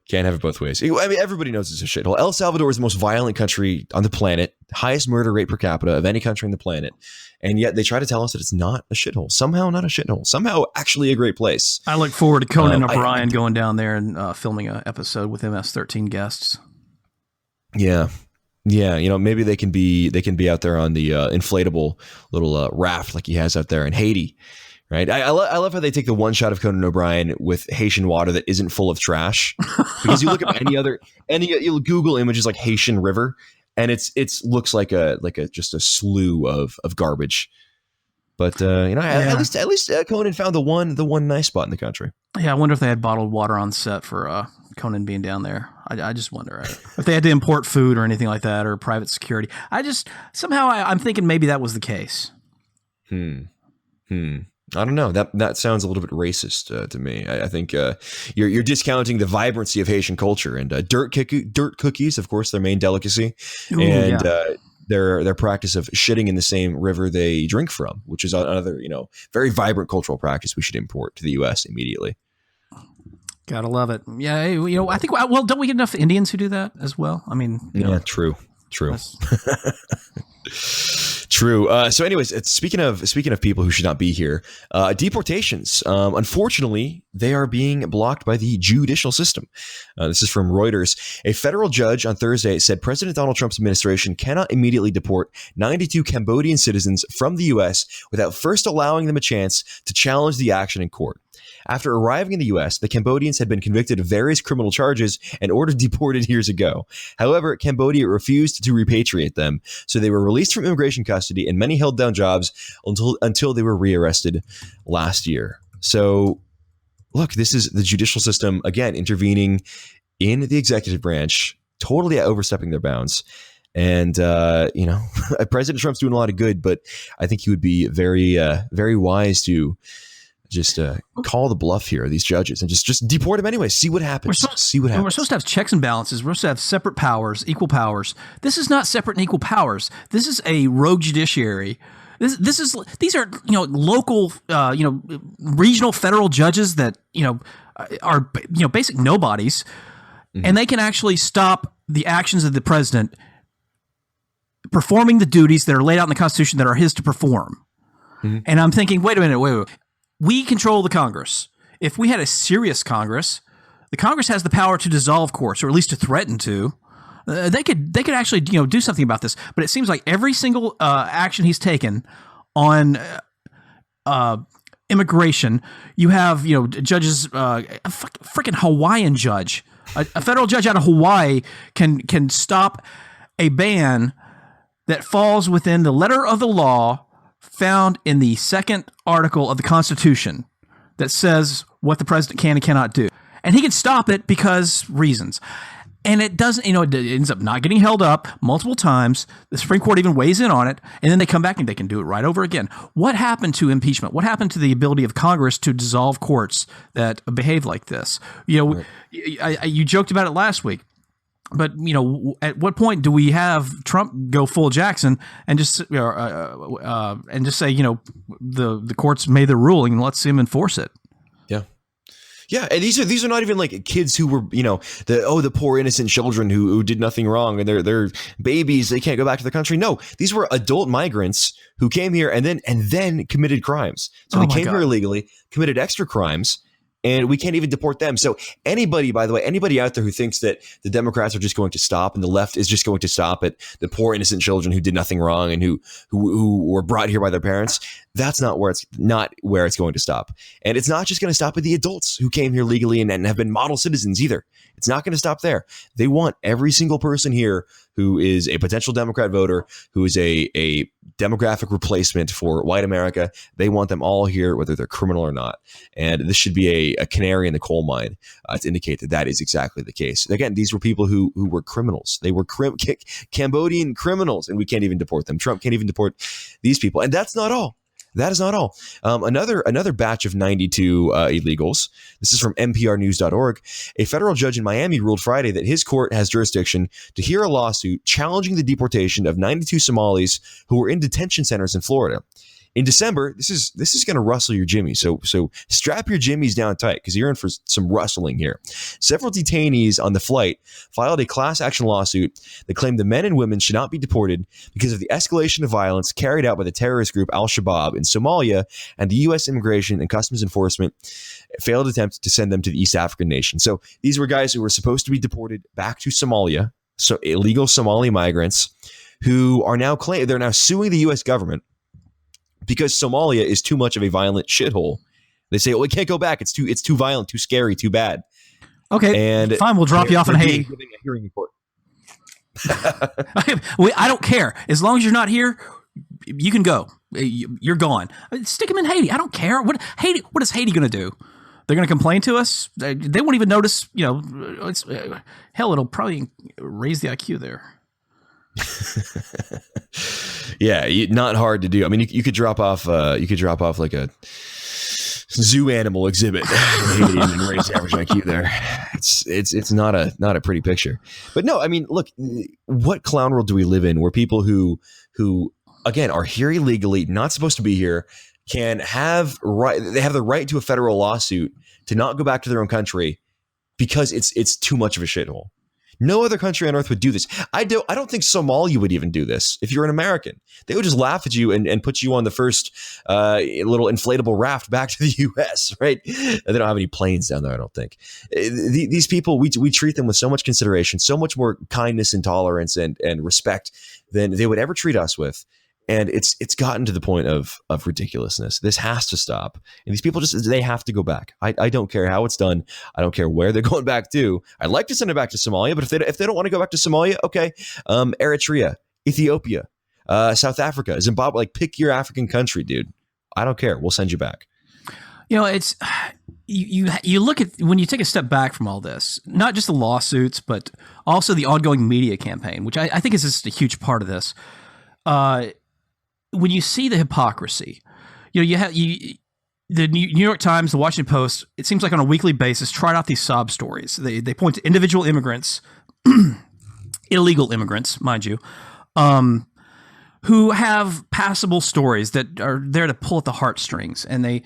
Can't have it both ways. I mean, everybody knows it's a shithole. El Salvador is the most violent country on the planet, highest murder rate per capita of any country on the planet. And yet they try to tell us that it's not a shithole. Somehow not a shithole. Somehow actually a great place. I look forward to Conan O'Brien going down there and filming an episode with MS-13 guests. Yeah. Yeah. Maybe they can be out there on the inflatable little raft like he has out there in Haiti. Right. I love how they take the one shot of Conan O'Brien with Haitian water that isn't full of trash, because you look at you'll Google images like Haitian River, and it looks like just a slew of garbage. But at least Conan found the one nice spot in the country. Yeah, I wonder if they had bottled water on set for Conan being down there. I just wonder if they had to import food or anything like that, or private security. I'm thinking maybe that was the case. I don't know. That sounds a little bit racist to me. I think you're discounting the vibrancy of Haitian culture, and dirt cookies, of course, their main delicacy, their practice of shitting in the same river they drink from, which is another very vibrant cultural practice we should import to the U.S. immediately. Gotta love it. Yeah, I think. Well, don't we get enough Indians who do that as well? I mean, true. True. So anyways, speaking of people who should not be here, deportations, unfortunately, they are being blocked by the judicial system. This is from Reuters. A federal judge on Thursday said President Donald Trump's administration cannot immediately deport 92 Cambodian citizens from the U.S. without first allowing them a chance to challenge the action in court. After arriving in the U.S., the Cambodians had been convicted of various criminal charges and ordered deported years ago. However, Cambodia refused to repatriate them, so they were released from immigration custody, and many held down jobs until they were rearrested last year. So, look, this is the judicial system, again, intervening in the executive branch, totally overstepping their bounds. And, President Trump's doing a lot of good, but I think he would be very, very wise to just call the bluff here, these judges, and just deport them anyway. See what happens. See what happens. We're supposed to have checks and balances. We're supposed to have separate powers, equal powers. This is not separate and equal powers. This is a rogue judiciary. These are local, regional, federal judges that are basic nobodies, and they can actually stop the actions of the president performing the duties that are laid out in the Constitution that are his to perform. And I'm thinking, wait a minute. We control the Congress. If we had a serious Congress, the Congress has the power to dissolve courts, or at least to threaten to. They could actually do something about this. But it seems like every single action he's taken on immigration, you have judges, a freaking Hawaiian judge, a federal judge out of Hawaii can stop a ban that falls within the letter of the law found in the second article of the Constitution that says what the president can and cannot do. And he can stop it because reasons. And it doesn't, it ends up not getting held up multiple times. The Supreme Court even weighs in on it. And then they come back and they can do it right over again. What happened to impeachment? What happened to the ability of Congress to dissolve courts that behave like this? You joked about it last week. But at what point do we have Trump go full Jackson and just say the courts made their ruling and let's see him enforce it? Yeah, and these are not even like kids who were the poor innocent children who did nothing wrong and they're babies, they can't go back to their country. No, these were adult migrants who came here and then committed crimes. So they came here illegally, committed extra crimes. And we can't even deport them. So anybody, by the way, anybody out there who thinks that the Democrats are just going to stop and the left is just going to stop at the poor innocent children who did nothing wrong and who were brought here by their parents, that's not where it's going to stop. And it's not just going to stop at the adults who came here legally and have been model citizens either. It's not going to stop there. They want every single person here who is a potential Democrat voter, who is a demographic replacement for white America. They want them all here, whether they're criminal or not. And this should be a canary in the coal mine to indicate that is exactly the case. Again, these were people who were criminals. They were Cambodian criminals, and we can't even deport them. Trump can't even deport these people. And that's not all. That is not all. Another batch of 92 illegals. This is from NPRnews.org. A federal judge in Miami ruled Friday that his court has jurisdiction to hear a lawsuit challenging the deportation of 92 Somalis who were in detention centers in Florida. In December, this is going to rustle your jimmy. So strap your jimmies down tight because you're in for some rustling here. Several detainees on the flight filed a class action lawsuit that claimed the men and women should not be deported because of the escalation of violence carried out by the terrorist group Al-Shabaab in Somalia and the U.S. Immigration and Customs Enforcement failed attempt to send them to the East African nation. So these were guys who were supposed to be deported back to Somalia, so illegal Somali migrants who are now they're now suing the U.S. government because Somalia is too much of a violent shithole. They say, we can't go back. It's too violent, too scary, too bad. Okay, and fine. We'll drop you off in Haiti. Giving a hearing report. I don't care. As long as you're not here, you can go. You're gone. Stick them in Haiti. I don't care. What is Haiti going to do? They're going to complain to us. They won't even notice. Hell, it'll probably raise the IQ there. Yeah, not hard to do. I mean, you could drop off. You could drop off like a zoo animal exhibit and raise the average IQ there. It's not a pretty picture. But no, I mean, look, what clown world do we live in where people who again are here illegally, not supposed to be here, can have they have the right to a federal lawsuit to not go back to their own country because it's too much of a shithole. No other country on earth would do this. I don't think Somalia would even do this. If you're an American, they would just laugh at you and put you on the first little inflatable raft back to the U.S., right? They don't have any planes down there, I don't think. These people, we treat them with so much consideration, so much more kindness and tolerance and respect than they would ever treat us with. And it's gotten to the point of ridiculousness. This has to stop. And these people they have to go back. I don't care how it's done. I don't care where they're going back to. I'd like to send them back to Somalia, but if they don't want to go back to Somalia, okay. Eritrea, Ethiopia, South Africa, Zimbabwe, like pick your African country, dude. I don't care. We'll send you back. It's you look at when you take a step back from all this, not just the lawsuits, but also the ongoing media campaign, which I think is just a huge part of this. When you see the hypocrisy, the New York Times, the Washington Post, it seems like on a weekly basis, trot out these sob stories. They point to individual immigrants, illegal immigrants, mind you, who have passable stories that are there to pull at the heartstrings, and they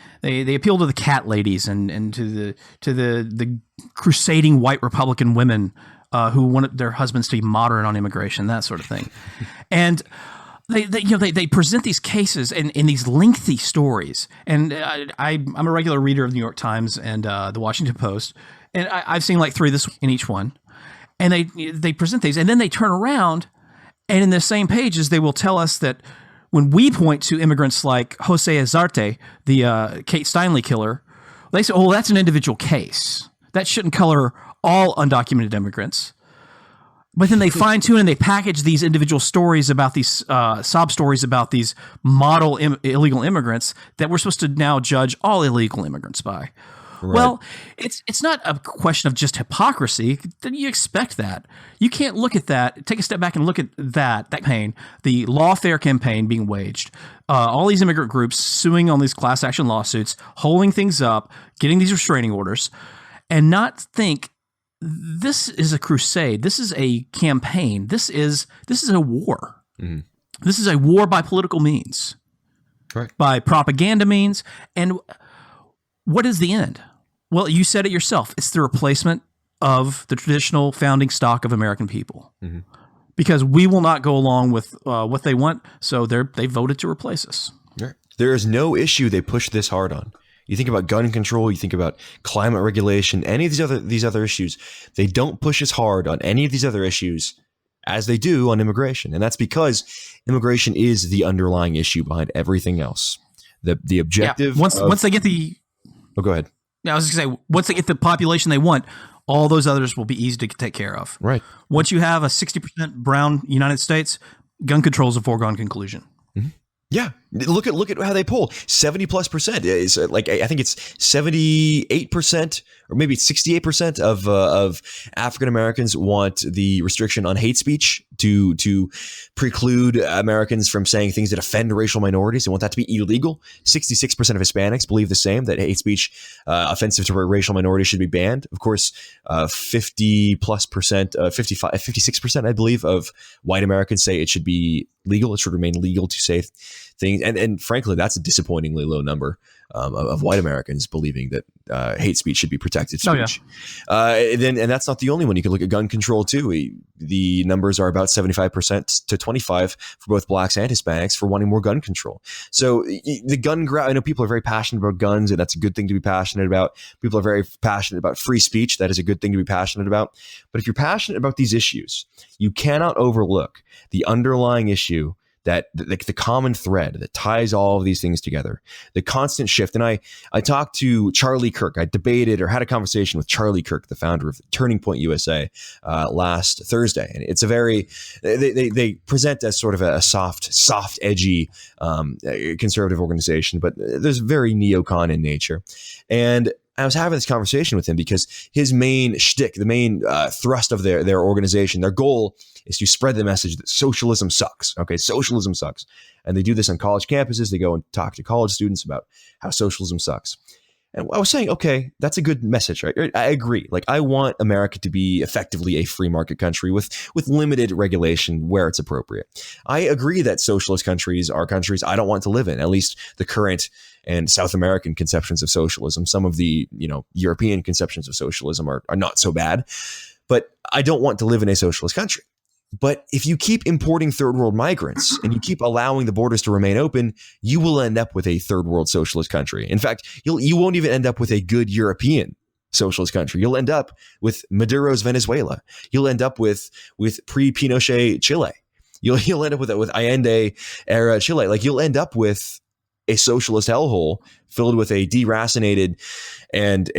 appeal to the cat ladies and to the crusading white Republican women who want their husbands to be moderate on immigration, that sort of thing, and. They present these cases in these lengthy stories, and I'm a regular reader of the New York Times and the Washington Post, and I've seen like 3 this in each one, and they present these, and then they turn around, and in the same pages they will tell us that when we point to immigrants like Jose Azarte, the Kate Steinle killer, they say, "Oh, that's an individual case. That shouldn't color all undocumented immigrants." But then they fine tune and they package these individual stories about these sob stories about these model illegal immigrants that we're supposed to now judge all illegal immigrants by. Right. Well, it's not a question of just hypocrisy. You expect that. You can't look at that, take a step back and look at that campaign, the lawfare campaign being waged, all these immigrant groups suing on these class action lawsuits, holding things up, getting these restraining orders, and not think, this is a crusade. This is a campaign. This is a war. Mm-hmm. This is a war by political means, right? By propaganda means. And what is the end? Well, you said it yourself. It's the replacement of the traditional founding stock of American people, mm-hmm. because we will not go along with what they want. So they voted to replace us. Right. There is no issue they push this hard on. You think about gun control, you think about climate regulation, any of these other issues, they don't push as hard on any of these other issues as they do on immigration. And that's because immigration is the underlying issue behind everything else. The objective. Yeah. Once they get the... Oh, go ahead. Yeah, I was just going to say, once they get the population they want, all those others will be easy to take care of. Right. Once you have a 60% brown United States, gun control is a foregone conclusion. Mm-hmm. Yeah, look at how they poll. 70+% is like, I think it's 78% or maybe 68% of African Americans want the restriction on hate speech to preclude Americans from saying things that offend racial minorities. They want that to be illegal. 66% of Hispanics believe the same, that hate speech offensive to racial minorities should be banned. Of course, 56%, I believe, of white Americans say it should be legal. It should remain legal to say things. And frankly, that's a disappointingly low number of white Americans believing that hate speech should be protected speech. Oh, yeah. And that's not the only one. You can look at gun control too. The numbers are about 75% to 25% for both blacks and Hispanics for wanting more gun control. So the gun grab, I know people are very passionate about guns, and that's a good thing to be passionate about. People are very passionate about free speech. That is a good thing to be passionate about. But if you're passionate about these issues, you cannot overlook the underlying issue, that the common thread that ties all of these things together, the constant shift. And I talked to Charlie Kirk. I debated or had a conversation with Charlie Kirk, the founder of Turning Point USA, last Thursday. And it's a very, they present as sort of a soft, edgy conservative organization, but there's very neocon in nature. And I was having this conversation with him because his main shtick, the main thrust of their organization, their goal is to spread the message that socialism sucks. Okay, socialism sucks. And they do this on college campuses. They go and talk to college students about how socialism sucks. And I was saying, okay, that's a good message, right? I agree. Like, I want America to be effectively a free market country with limited regulation where it's appropriate. I agree that socialist countries are countries I don't want to live in, at least the current and South American conceptions of socialism. Some of the, European conceptions of socialism are not so bad, but I don't want to live in a socialist country. But if you keep importing third world migrants and you keep allowing the borders to remain open, you will end up with a third world socialist country. In fact, you won't even end up with a good European socialist country. You'll end up with Maduro's Venezuela. You'll end up with pre-Pinochet Chile. You'll end up with Allende era Chile. Like, you'll end up with a socialist hellhole filled with a deracinated and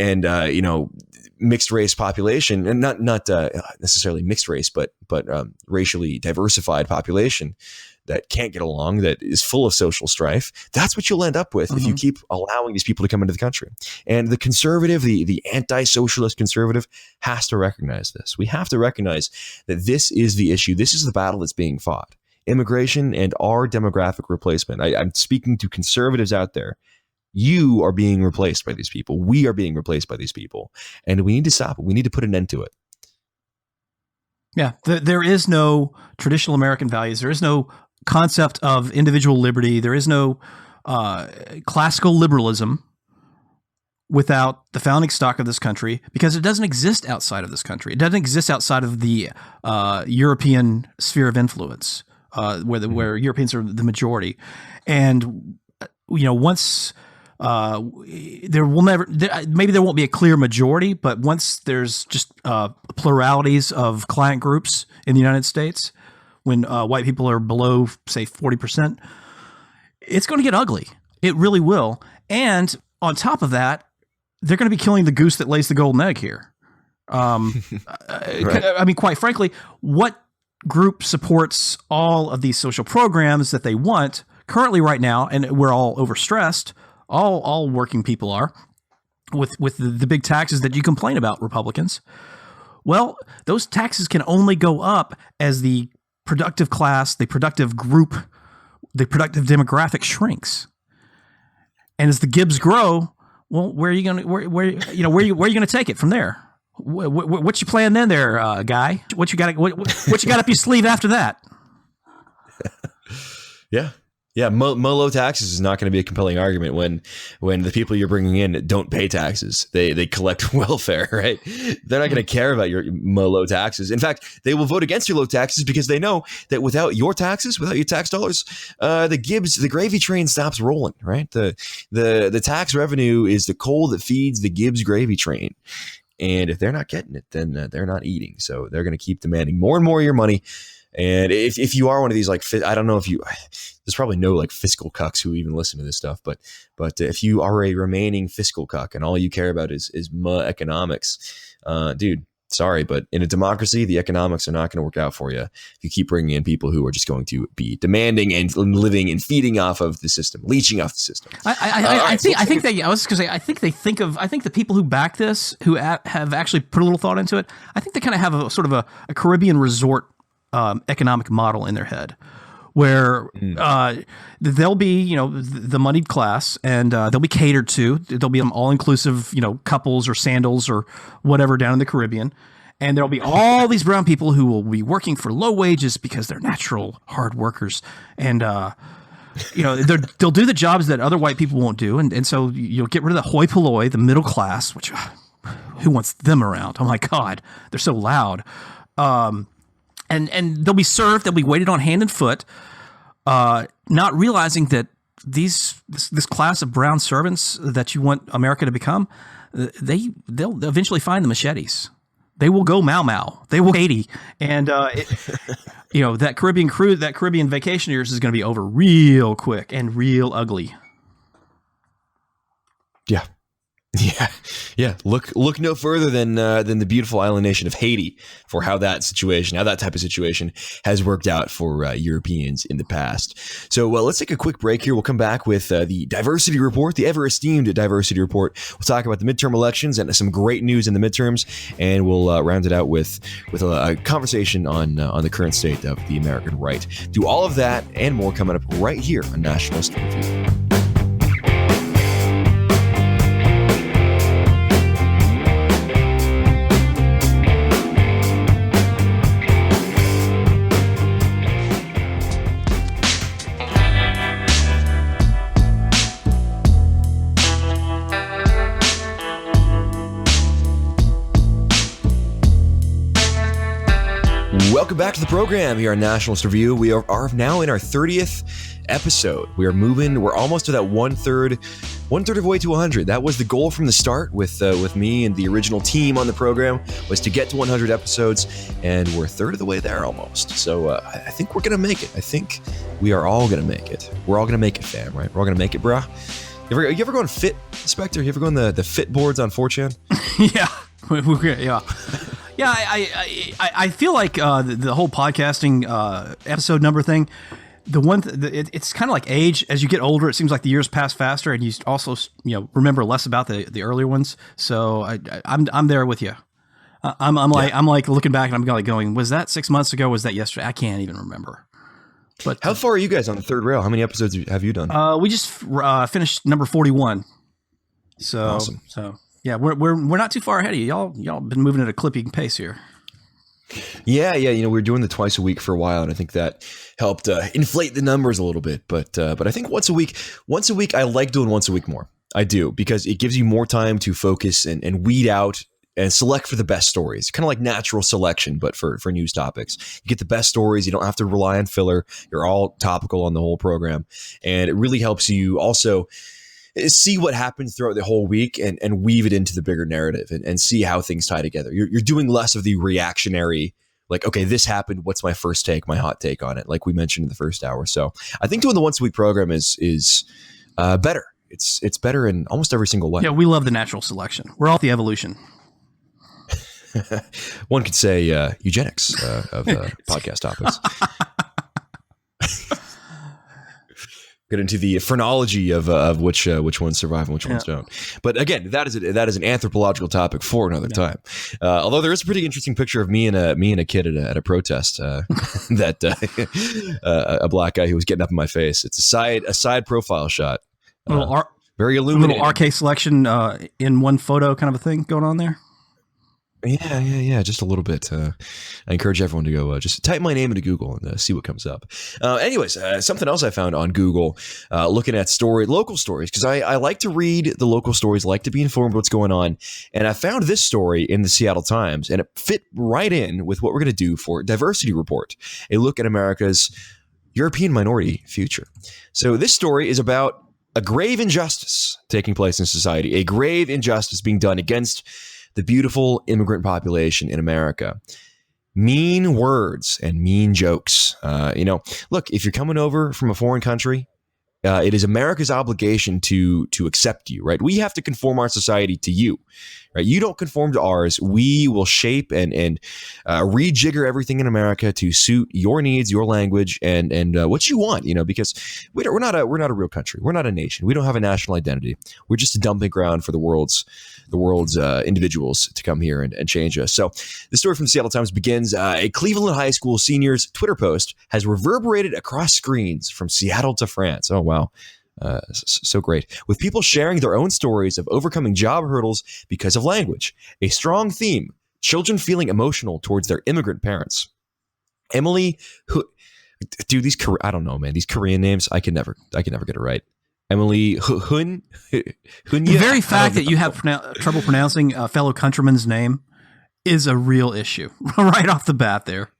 mixed race population, and not necessarily mixed race, but racially diversified population that can't get along, that is full of social strife. That's what you'll end up with if you keep allowing these people to come into the country. And the conservative, the anti-socialist conservative, has to recognize this. We have to recognize that this is the issue. This is the battle that's being fought. Immigration and our demographic replacement. I'm speaking to conservatives out there. You are being replaced by these people. We are being replaced by these people. And we need to stop it. We need to put an end to it. Yeah, there is no traditional American values. There is no concept of individual liberty. There is no classical liberalism without the founding stock of this country, because it doesn't exist outside of this country. It doesn't exist outside of the European sphere of influence, where Europeans are the majority. And once there will never, maybe there won't be a clear majority, but once there's just pluralities of client groups in the United States, when white people are below, say, 40%, it's going to get ugly. It really will. And on top of that, they're going to be killing the goose that lays the golden egg here. Right. I mean, quite frankly, what group supports all of these social programs that they want currently right now, and we're all overstressed, all working people are, with the big taxes that you complain about, Republicans. Well, those taxes can only go up as the productive class, the productive group, the productive demographic shrinks. And as the Gibbs grow, well, where are you going to where you going to take it from there? What's your plan then, there, guy? What you got up your sleeve after that? Yeah. Low taxes is not going to be a compelling argument when the people you're bringing in don't pay taxes. They collect welfare, right? They're not going to care about your low taxes. In fact, they will vote against your low taxes because they know that without your taxes, without your tax dollars, the gravy train stops rolling, right? The tax revenue is the coal that feeds the Gibbs gravy train. And if they're not getting it, then they're not eating. So they're going to keep demanding more and more of your money. And if you are one of these, like, I don't know if you, there's probably no like fiscal cucks who even listen to this stuff, but if you are a remaining fiscal cuck and all you care about is economics, dude, sorry, but in a democracy, the economics are not going to work out for you if you keep bringing in people who are just going to be demanding and living and feeding off of the system, leeching off the system. I think the people who back this, who have actually put a little thought into it, I think they kind of have a sort of a Caribbean resort economic model in their head, where they'll be, the moneyed class, and they'll be catered to. There'll be all-inclusive, couples or sandals or whatever down in the Caribbean. And there'll be all these brown people who will be working for low wages because they're natural hard workers. And, they'll do the jobs that other white people won't do. And so you'll get rid of the hoi polloi, the middle class, which who wants them around? Oh my God, they're so loud. And they'll be served, they'll be waited on hand and foot, not realizing that this class of brown servants that you want America to become, they'll eventually find the machetes. They will go Mau. They will Haiti. And, that Caribbean cruise, that Caribbean vacation of yours is going to be over real quick and real ugly. Yeah. Yeah. Look no further than the beautiful island nation of Haiti for how that type of situation has worked out for Europeans in the past. So let's take a quick break here. We'll come back with the diversity report, the ever esteemed diversity report. We'll talk about the midterm elections and some great news in the midterms, and we'll round it out with a conversation on the current state of the American right. Do all of that and more coming up right here on Nationalist Review. Welcome back to the program here on Nationalist Review. We are now in our 30th episode. We're almost to that one third of the way to 100. That was the goal from the start with me and the original team on the program, was to get to 100 episodes, and we're a third of the way there almost. So I think we're going to make it. I think we are all going to make it. We're all going to make it, fam, right? We're all going to make it, brah. You ever go on Fit, Spectre? You ever go on the Fit boards on 4chan? Yeah. Yeah, I feel like the whole podcasting episode number thing, it's kind of like age. As you get older, it seems like the years pass faster, and you also remember less about the earlier ones. So I'm there with you. I'm like looking back, and I'm like going, was that 6 months ago? Was that yesterday? I can't even remember. But How far are you guys on the third rail? How many episodes have you done? we just finished number 41. So Awesome. So yeah, we're not too far ahead of you. Y'all been moving at a clipping pace here. Yeah. You know, we were doing the twice a week for a while, and I think that helped inflate the numbers a little bit. But I think once a week, I like doing once a week more. I do, because it gives you more time to focus and weed out and select for the best stories. Kind of like natural selection, but for news topics. You get the best stories. You don't have to rely on filler. You're all topical on the whole program. And it really helps you also see what happens throughout the whole week and weave it into the bigger narrative and see how things tie together. You're doing less of the reactionary, like, okay, this happened. What's my first take, my hot take on it? Like we mentioned in the first hour. So I think doing the once a week program is better. It's better in almost every single way. Yeah, we love the natural selection. We're all the evolution. One could say eugenics of podcast topics. Get into the phrenology of which ones survive and which ones don't. But again, that is an anthropological topic for another time. Although there is a pretty interesting picture of me and a kid at a protest that a black guy who was getting up in my face. It's a side profile shot. Very illuminating. A little RK selection in one photo kind of a thing going on there. Yeah, just a little bit. I encourage everyone to go just type my name into Google and see what comes up. Anyways, something else I found on Google, looking at local stories, because I like to read the local stories, like to be informed what's going on. And I found this story in the Seattle Times, and it fit right in with what we're going to do for Diversity Report, a look at America's European minority future. So this story is about a grave injustice taking place in society, a grave injustice being done against the beautiful immigrant population in America. Mean words and mean jokes. Look, if you're coming over from a foreign country, it is America's obligation to accept you, right? We have to conform our society to you, right? You don't conform to ours. We will shape and rejigger everything in America to suit your needs, your language, and what you want. Because we're not a real country. We're not a nation. We don't have a national identity. We're just a dumping ground for the world's individuals to come here and change us. So the story from the Seattle Times begins, a Cleveland High School senior's Twitter post has reverberated across screens from Seattle to France. Oh, wow. So great. With people sharing their own stories of overcoming job hurdles because of language. A strong theme, children feeling emotional towards their immigrant parents. Emily, I don't know, man. These Korean names, I can never get it right. Emily Hun. The very fact that you have trouble pronouncing a fellow countryman's name is a real issue right off the bat there.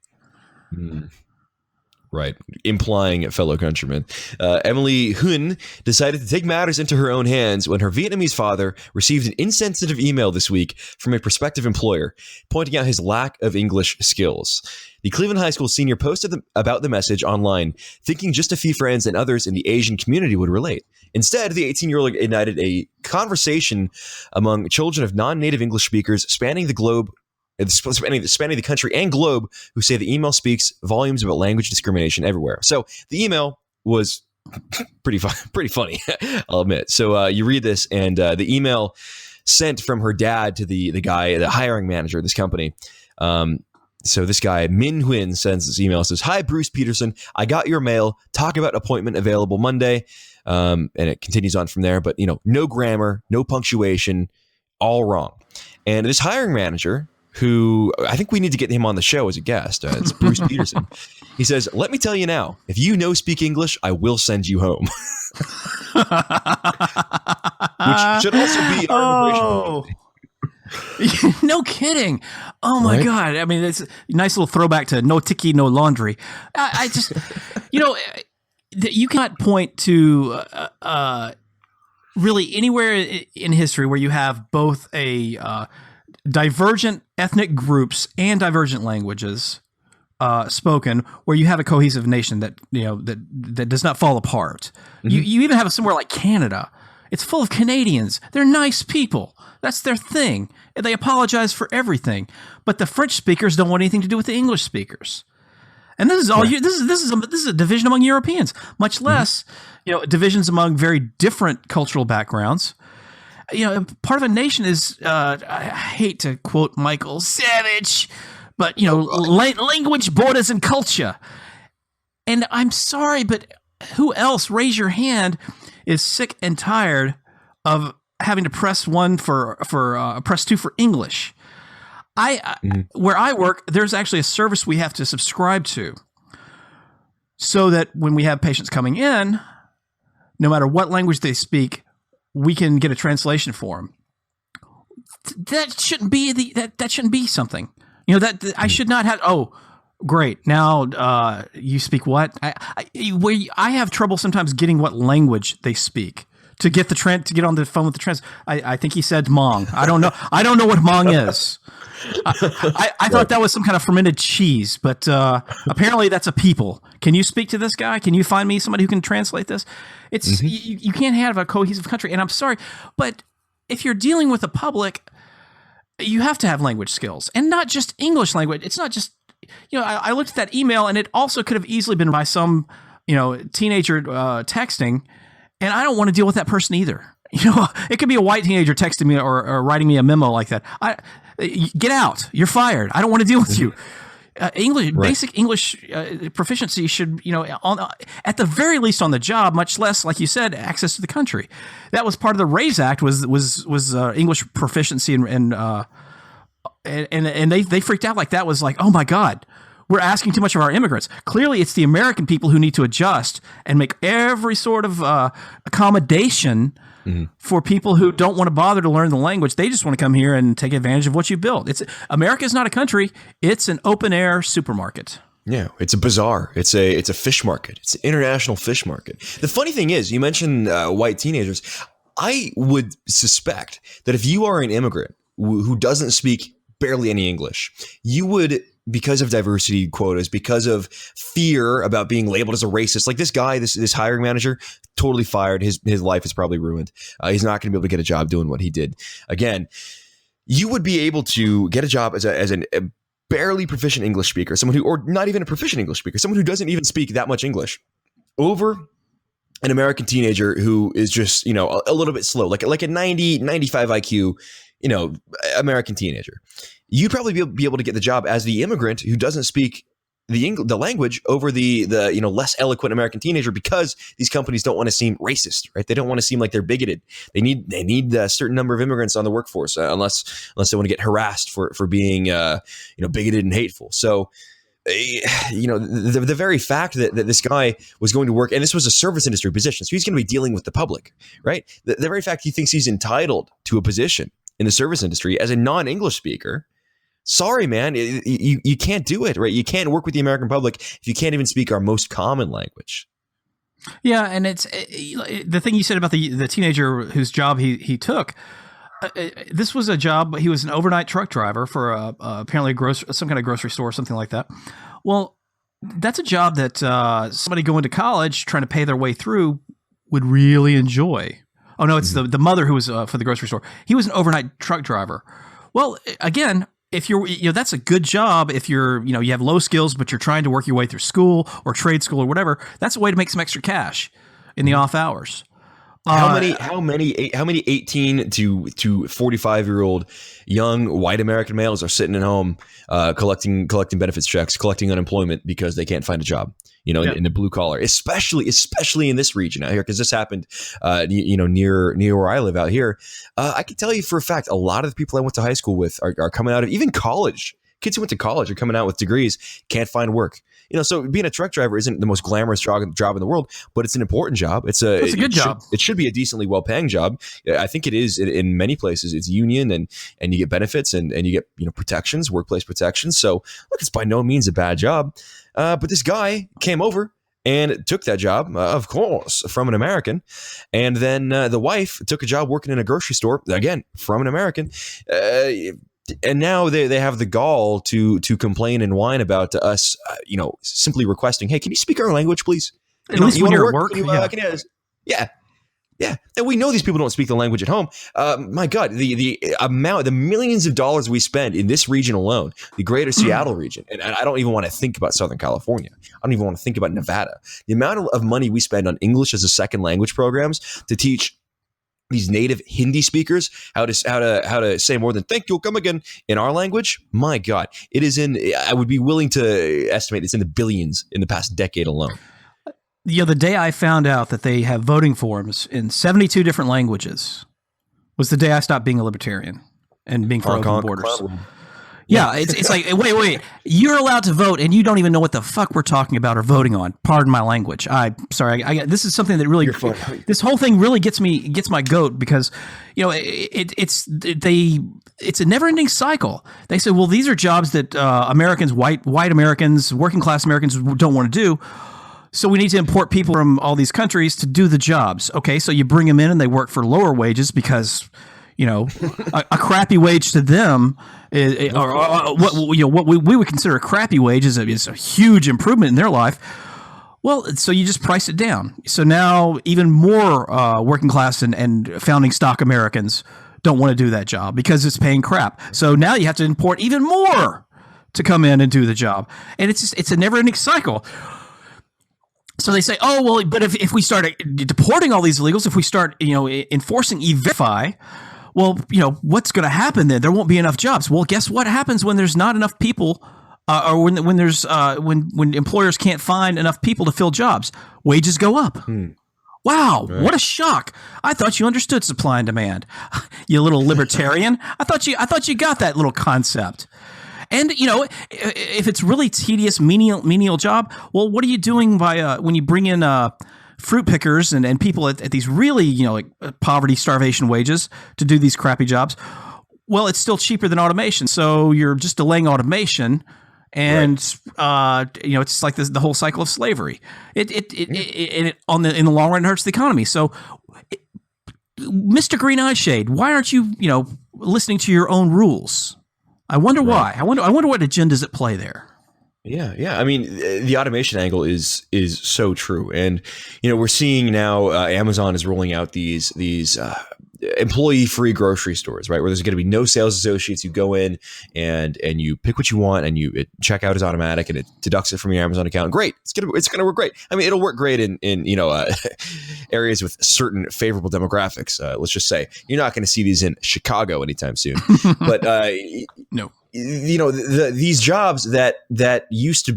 Right. Implying a fellow countryman. Emily Hun decided to take matters into her own hands when her Vietnamese father received an insensitive email this week from a prospective employer, pointing out his lack of English skills. The Cleveland High School senior posted about the message online, thinking just a few friends and others in the Asian community would relate. Instead, the 18-year-old ignited a conversation among children of non-native English speakers spanning the globe, spanning the country and globe, who say the email speaks volumes about language discrimination everywhere. So the email was pretty funny, I'll admit. So you read this, and the email sent from her dad to the guy, the hiring manager of this company. So this guy, Min Huyn, sends this email, says, "Hi, Bruce Peterson. I got your mail. Talk about appointment available Monday." And it continues on from there. But, no grammar, no punctuation, all wrong. And this hiring manager, who I think we need to get him on the show as a guest, it's Bruce Peterson. He says, "Let me tell you now, if you speak English, I will send you home." Which should also be our immigration policy. No kidding. Oh my God. I mean, it's a nice little throwback to no tiki, no laundry. I just, you cannot point to really anywhere in history where you have both a divergent ethnic groups and divergent languages spoken, where you have a cohesive nation that that does not fall apart. Mm-hmm. You even have somewhere like Canada. It's full of Canadians. They're nice people. That's their thing. They apologize for everything. But the French speakers don't want anything to do with the English speakers. And this is all. Right. This is a division among Europeans, much less divisions among very different cultural backgrounds. Part of a nation is. I hate to quote Michael Savage, but language, borders, and culture. And I'm sorry, but who else, raise your hand, is sick and tired of having to press 1 for press 2 for English? Where I work, there's actually a service we have to subscribe to, so that when we have patients coming in, no matter what language they speak, we can get a translation for them. That shouldn't be that shouldn't be something. I should not have. Oh, great! Now you speak what? I have trouble sometimes getting what language they speak to get to get on the phone with the trans. I think he said Hmong. I don't know. I don't know what Hmong is. I thought that was some kind of fermented cheese, but apparently that's a people. Can you speak to this guy? Can you find me somebody who can translate this? It's you can't have a cohesive country. And I'm sorry, but if you're dealing with the public, you have to have language skills, and not just English language. It's not just, I looked at that email, and it also could have easily been by some, teenager texting, and I don't want to deal with that person either. It could be a white teenager texting me or writing me a memo like that. Get out. You're fired. I don't want to deal with you. English, right. Basic English proficiency should, at the very least on the job, much less, like you said, access to the country. That was part of the RAISE Act was English proficiency, and they freaked out like that was like, oh my God, we're asking too much of our immigrants. Clearly, it's the American people who need to adjust and make every sort of accommodation for people who don't want to bother to learn the language. They just want to come here and take advantage of what you built. America is not a country. It's an open air supermarket. Yeah, it's a bazaar. It's a fish market. It's an international fish market. The funny thing is, you mentioned white teenagers. I would suspect that if you are an immigrant who doesn't speak barely any English, you would, because of diversity quotas, because of fear about being labeled as a racist, like this guy, this hiring manager, totally fired. His life is probably ruined. He's not going to be able to get a job doing what he did. Again, you would be able to get a job as a barely proficient English speaker, someone who, or not even a proficient English speaker, someone who doesn't even speak that much English, over an American teenager who is just, a little bit slow, like a 90, 95 IQ, American teenager. You'd probably be able to get the job as the immigrant who doesn't speak the language over the less eloquent American teenager, because these companies don't want to seem racist, right? They don't want to seem like they're bigoted. They need a certain number of immigrants on the workforce, unless they want to get harassed for being bigoted and hateful. So the very fact that this guy was going to work, and this was a service industry position, so he's going to be dealing with the public, right? The very fact he thinks he's entitled to a position in the service industry as a non-English speaker. Sorry, man, you can't do it, right? You can't work with the American public if you can't even speak our most common language. Yeah, and it's the thing you said about the teenager whose job he took. This was a job. He was an overnight truck driver for apparently some kind of grocery store or something like that. Well, that's a job that somebody going to college trying to pay their way through would really enjoy. Oh no, it's the mother who was for the grocery store. He was an overnight truck driver. Well, again, if you're, that's a good job. If you're, you have low skills, but you're trying to work your way through school or trade school or whatever, that's a way to make some extra cash in the off hours. How many 18 to 45-year-old young white American males are sitting at home collecting benefits checks, collecting unemployment because they can't find a job, in the blue collar, especially in this region out here, because this happened, near where I live out here. I can tell you for a fact, a lot of the people I went to high school with are coming out of even college. Kids who went to college are coming out with degrees, can't find work. So being a truck driver isn't the most glamorous job in the world, but it's an important job. It's a good job. It should be a decently well-paying job. I think it is in many places. It's union and you get benefits and you get protections, workplace protections. So look, it's by no means a bad job. But this guy came over and took that job, of course, from an American. And then the wife took a job working in a grocery store, again, from an American. And now they have the gall to complain and whine about us, simply requesting, hey, can you speak our language, please? At least when you're at work. Yeah. And we know these people don't speak the language at home. My God, the millions of dollars we spend in this region alone, the greater Seattle region, and I don't even want to think about Southern California. I don't even want to think about Nevada. The amount of money we spend on English as a second language programs to teach these native Hindi speakers how to say more than "thank you, come again" in our language. My God, it is in. I would be willing to estimate it's in the billions in the past decade alone. The day I found out that they have voting forms in 72 different languages was the day I stopped being a libertarian and being for open borders. Yeah, it's like, wait, you're allowed to vote and you don't even know what the fuck we're talking about or voting on. Pardon my language. This is something that really, this whole thing really gets my goat because, it's a never ending cycle. They say, well, these are jobs that Americans, white Americans, working class Americans don't want to do. So we need to import people from all these countries to do the jobs. Okay, so you bring them in and they work for lower wages because, a crappy wage to them, what we would consider a crappy wage is a huge improvement in their life. Well, so you just price it down. So now even more working class and founding stock Americans don't want to do that job because it's paying crap. So now you have to import even more to come in and do the job. And it's a never-ending cycle. So they say, oh, well, but if we start deporting all these illegals, if we start, enforcing E-Verify, well, what's going to happen then? There won't be enough jobs. Well, guess what happens when there's not enough people, or when employers can't find enough people to fill jobs? Wages go up. Wow, right. What a shock! I thought you understood supply and demand, you little libertarian. I thought you got that little concept. And if it's really tedious menial job, well, what are you doing by when you bring in fruit pickers and people at these really poverty starvation wages to do these crappy jobs? Well, it's still cheaper than automation, so you're just delaying automation, and it's like the whole cycle of slavery. In the long run, it hurts the economy. So, Mr. Green Eye Shade, why aren't you listening to your own rules? I wonder why. I wonder what agendas at play there. Yeah. I mean, the automation angle is so true, and we're seeing now Amazon is rolling out these employee-free grocery stores, right? Where there's going to be no sales associates. You go in and you pick what you want, and checkout is automatic, and it deducts it from your Amazon account. Great, it's gonna work great. I mean, it'll work great in areas with certain favorable demographics. Let's just say you're not going to see these in Chicago anytime soon, but no. These jobs that used to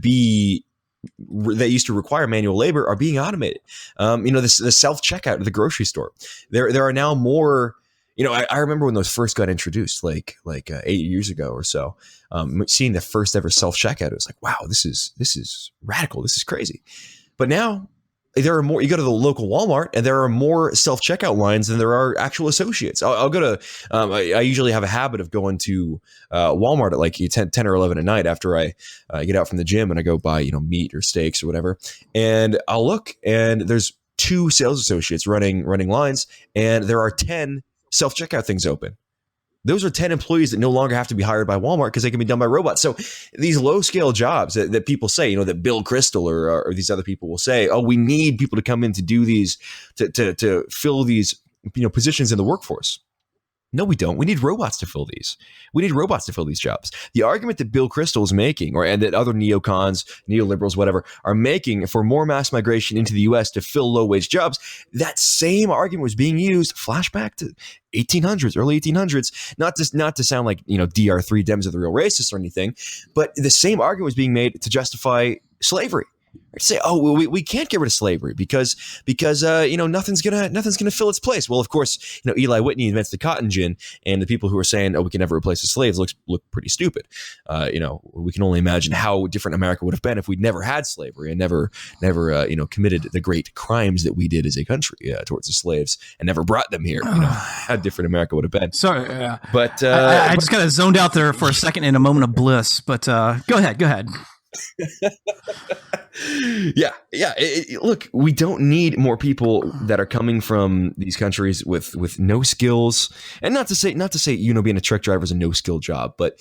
require manual labor are being automated. The self-checkout at the grocery store. There are now more. I remember when those first got introduced, like 8 years ago or so. Seeing the first ever self-checkout, it was like, wow, this is radical. This is crazy. But now there are more. You go to the local Walmart, and there are more self-checkout lines than there are actual associates. I'll go to. I usually have a habit of going to Walmart at like 10 or 11 at night after I get out from the gym, and I go buy meat or steaks or whatever. And I'll look, and there's 2 sales associates running lines, and there are 10 self-checkout things open. Those are 10 employees that no longer have to be hired by Walmart because they can be done by robots. So these low-scale jobs that people say, that Bill Kristol or these other people will say, oh, we need people to come in to do these, to fill these positions in the workforce. No, we don't. We need robots to fill these. We need robots to fill these jobs. The argument that Bill Kristol is making, and that other neocons, neoliberals, whatever, are making for more mass migration into the U.S. to fill low-wage jobs, that same argument was being used, flashback to 1800s, early 1800s, not to sound like DR3 Dems are the real racists or anything, but the same argument was being made to justify slavery. Say, oh, well, we can't get rid of slavery because nothing's gonna fill its place. Well, of course, Eli Whitney invents the cotton gin, and the people who are saying, oh, we can never replace the slaves look pretty stupid. We can only imagine how different America would have been if we'd never had slavery and never committed the great crimes that we did as a country towards the slaves and never brought them here. How different America would have been. Sorry, but I just kind of zoned out there for a second in a moment of bliss. But go ahead. Yeah. Look, we don't need more people that are coming from these countries with no skills. And not to say being a truck driver is a no skill job, but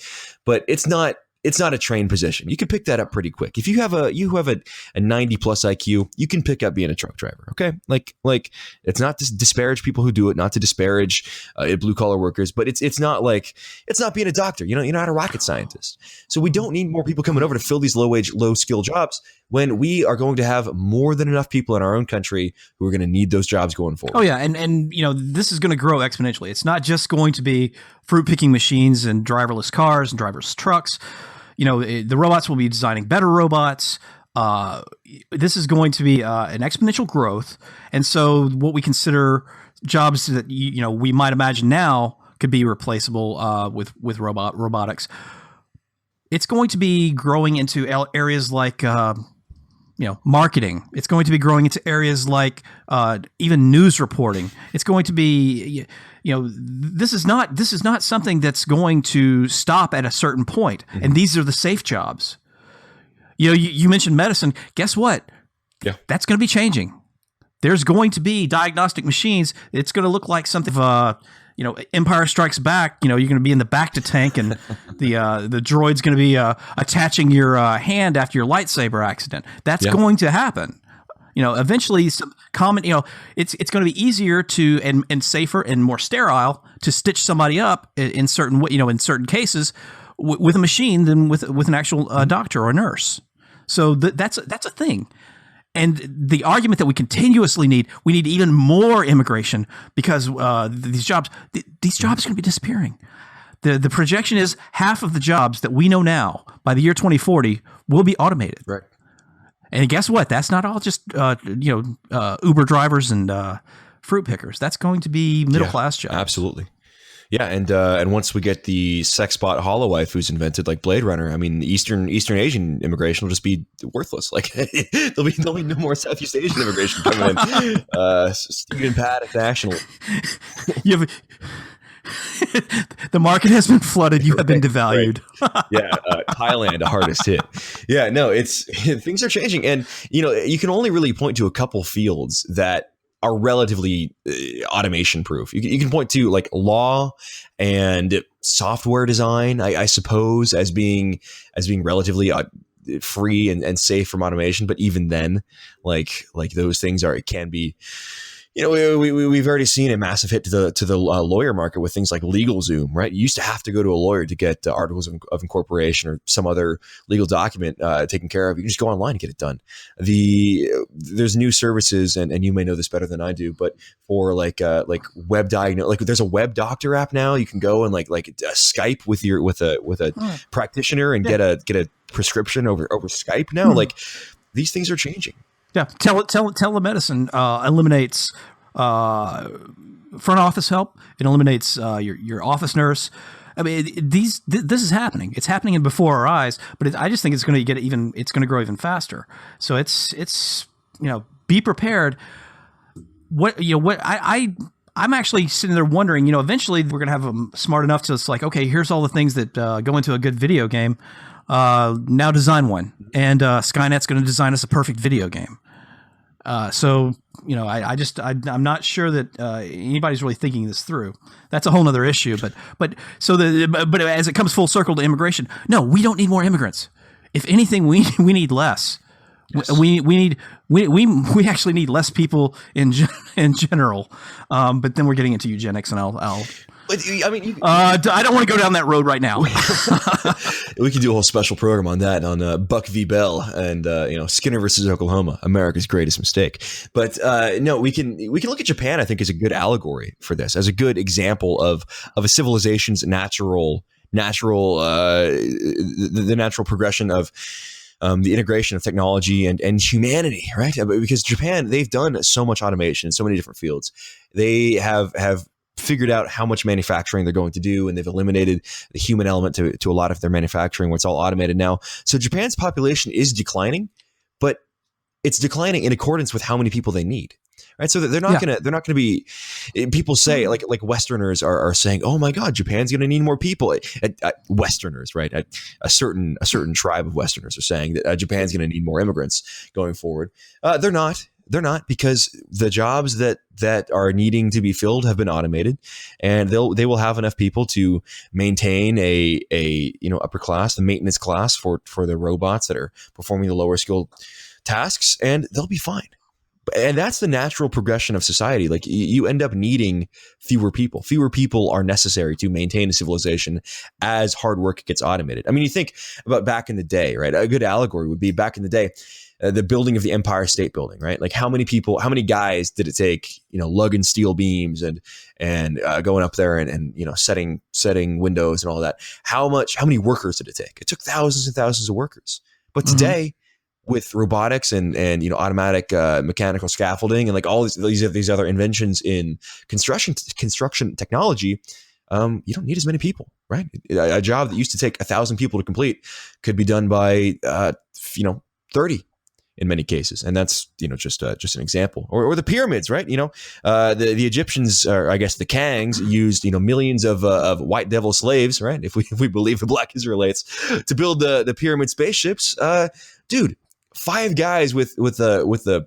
it's not a trained position. You can pick that up pretty quick. If you have a 90 plus IQ, you can pick up being a truck driver. Okay, like it's not to disparage people who do it, not to disparage blue collar workers, but it's not being a doctor. You're not a rocket scientist. So we don't need more people coming over to fill these low wage, low skill jobs. when we are going to have more than enough people in our own country who are going to need those jobs going forward. Oh yeah, and this is going to grow exponentially. It's not just going to be fruit picking machines and driverless cars and driverless trucks. The robots will be designing better robots. This is going to be an exponential growth, and so what we consider jobs that we might imagine now could be replaceable with robotics. It's going to be growing into areas like marketing. It's going to be growing into areas like even news reporting. It's going to be this is not something that's going to stop at a certain point. Mm-hmm. And these are the safe jobs. You mentioned medicine. Guess what? Yeah, that's going to be changing. There's going to be diagnostic machines. It's going to look like something Empire Strikes Back. You're going to be in the Bacta tank, and the droid's going to be attaching your hand after your lightsaber accident. That's going to happen. Eventually, some common. It's going to be easier to and safer and more sterile to stitch somebody up in certain in certain cases with a machine than with an actual doctor or a nurse. So that's a thing. And the argument that we continuously need even more immigration because these jobs are going to be disappearing. The projection is half of the jobs that we know now by the year 2040 will be automated. Right. And guess what? That's not all just Uber drivers and fruit pickers. That's going to be middle class jobs. Absolutely. Yeah, and once we get the sex bot holowaifus invented, like Blade Runner, I mean, Eastern Asian immigration will just be worthless. Like there'll be no more Southeast Asian immigration coming in. Stephen Paddock National. The market has been flooded. You have been devalued. Right. Yeah, Thailand, a hardest hit. Yeah, no, things are changing, and you can only really point to a couple fields that are relatively automation proof. You can point to like law and software design, I suppose, as being relatively free and safe from automation. But even then, like those things can be. We've already seen a massive hit to the lawyer market with things like LegalZoom, right? You used to have to go to a lawyer to get articles of incorporation or some other legal document taken care of. You can just go online and get it done. There's new services, and you may know this better than I do, but for like web diagnosis, like there's a web doctor app now. You can go and like Skype with a practitioner and get a prescription over Skype now. Like these things are changing. Yeah, telemedicine eliminates front office help. It eliminates your office nurse. I mean, this is happening. It's happening before our eyes. But I just think it's going to grow even faster. So it's be prepared. I'm actually sitting there wondering. Eventually we're going to have them smart enough to it's like, okay, here's all the things that go into a good video game. Now design one, and Skynet's going to design us a perfect video game. I'm not sure that anybody's really thinking this through. That's a whole nother issue. But as it comes full circle to immigration, no, we don't need more immigrants. If anything, we need less. Yes. We actually need less people in general. But then we're getting into eugenics, and I'll. I don't want to go down that road right now. We could do a whole special program on that, on Buck v. Bell and Skinner versus Oklahoma, America's greatest mistake. But no, we can look at Japan. I think as a good allegory for this, as a good example of a civilization's natural the natural progression of the integration of technology and humanity, right? Because Japan, they've done so much automation in so many different fields. They have figured out how much manufacturing they're going to do, and they've eliminated the human element to a lot of their manufacturing where it's all automated now. So Japan's population is declining, but it's declining in accordance with how many people they need. Right. So they're not going to be, people say like Westerners are saying, oh my God, Japan's going to need more people. Westerners, right. A certain tribe of Westerners are saying that Japan's going to need more immigrants going forward. They're not, because the jobs that are needing to be filled have been automated, and they will have enough people to maintain a upper class, the maintenance class for the robots that are performing the lower skilled tasks, and they'll be fine. And that's the natural progression of society. Like you end up needing fewer people. Fewer people are necessary to maintain a civilization as hard work gets automated. I mean, you think about back in the day, right? A good allegory would be back in the day, the building of the Empire State Building, right? Like how many guys did it take, lugging steel beams and going up there and setting windows and all that? How many workers did it take? It took thousands and thousands of workers. But today, with robotics and automatic mechanical scaffolding and like all these other inventions in construction technology, you don't need as many people, right? A job that used to take 1,000 people to complete could be done by 30 in many cases, and that's just an example. Or the pyramids, right? The Egyptians, or I guess the Kangs, used millions of white devil slaves, right? If we believe the Black Israelites, to build the pyramid spaceships, dude. 5 guys with a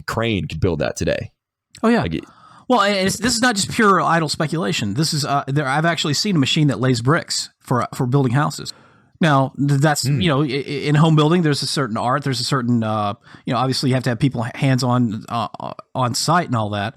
crane could build that today. Oh yeah. Well, this is not just pure idle speculation. This is I've actually seen a machine that lays bricks for building houses. Now that's in home building, there's a certain art. There's a certain obviously you have to have people hands on site and all that.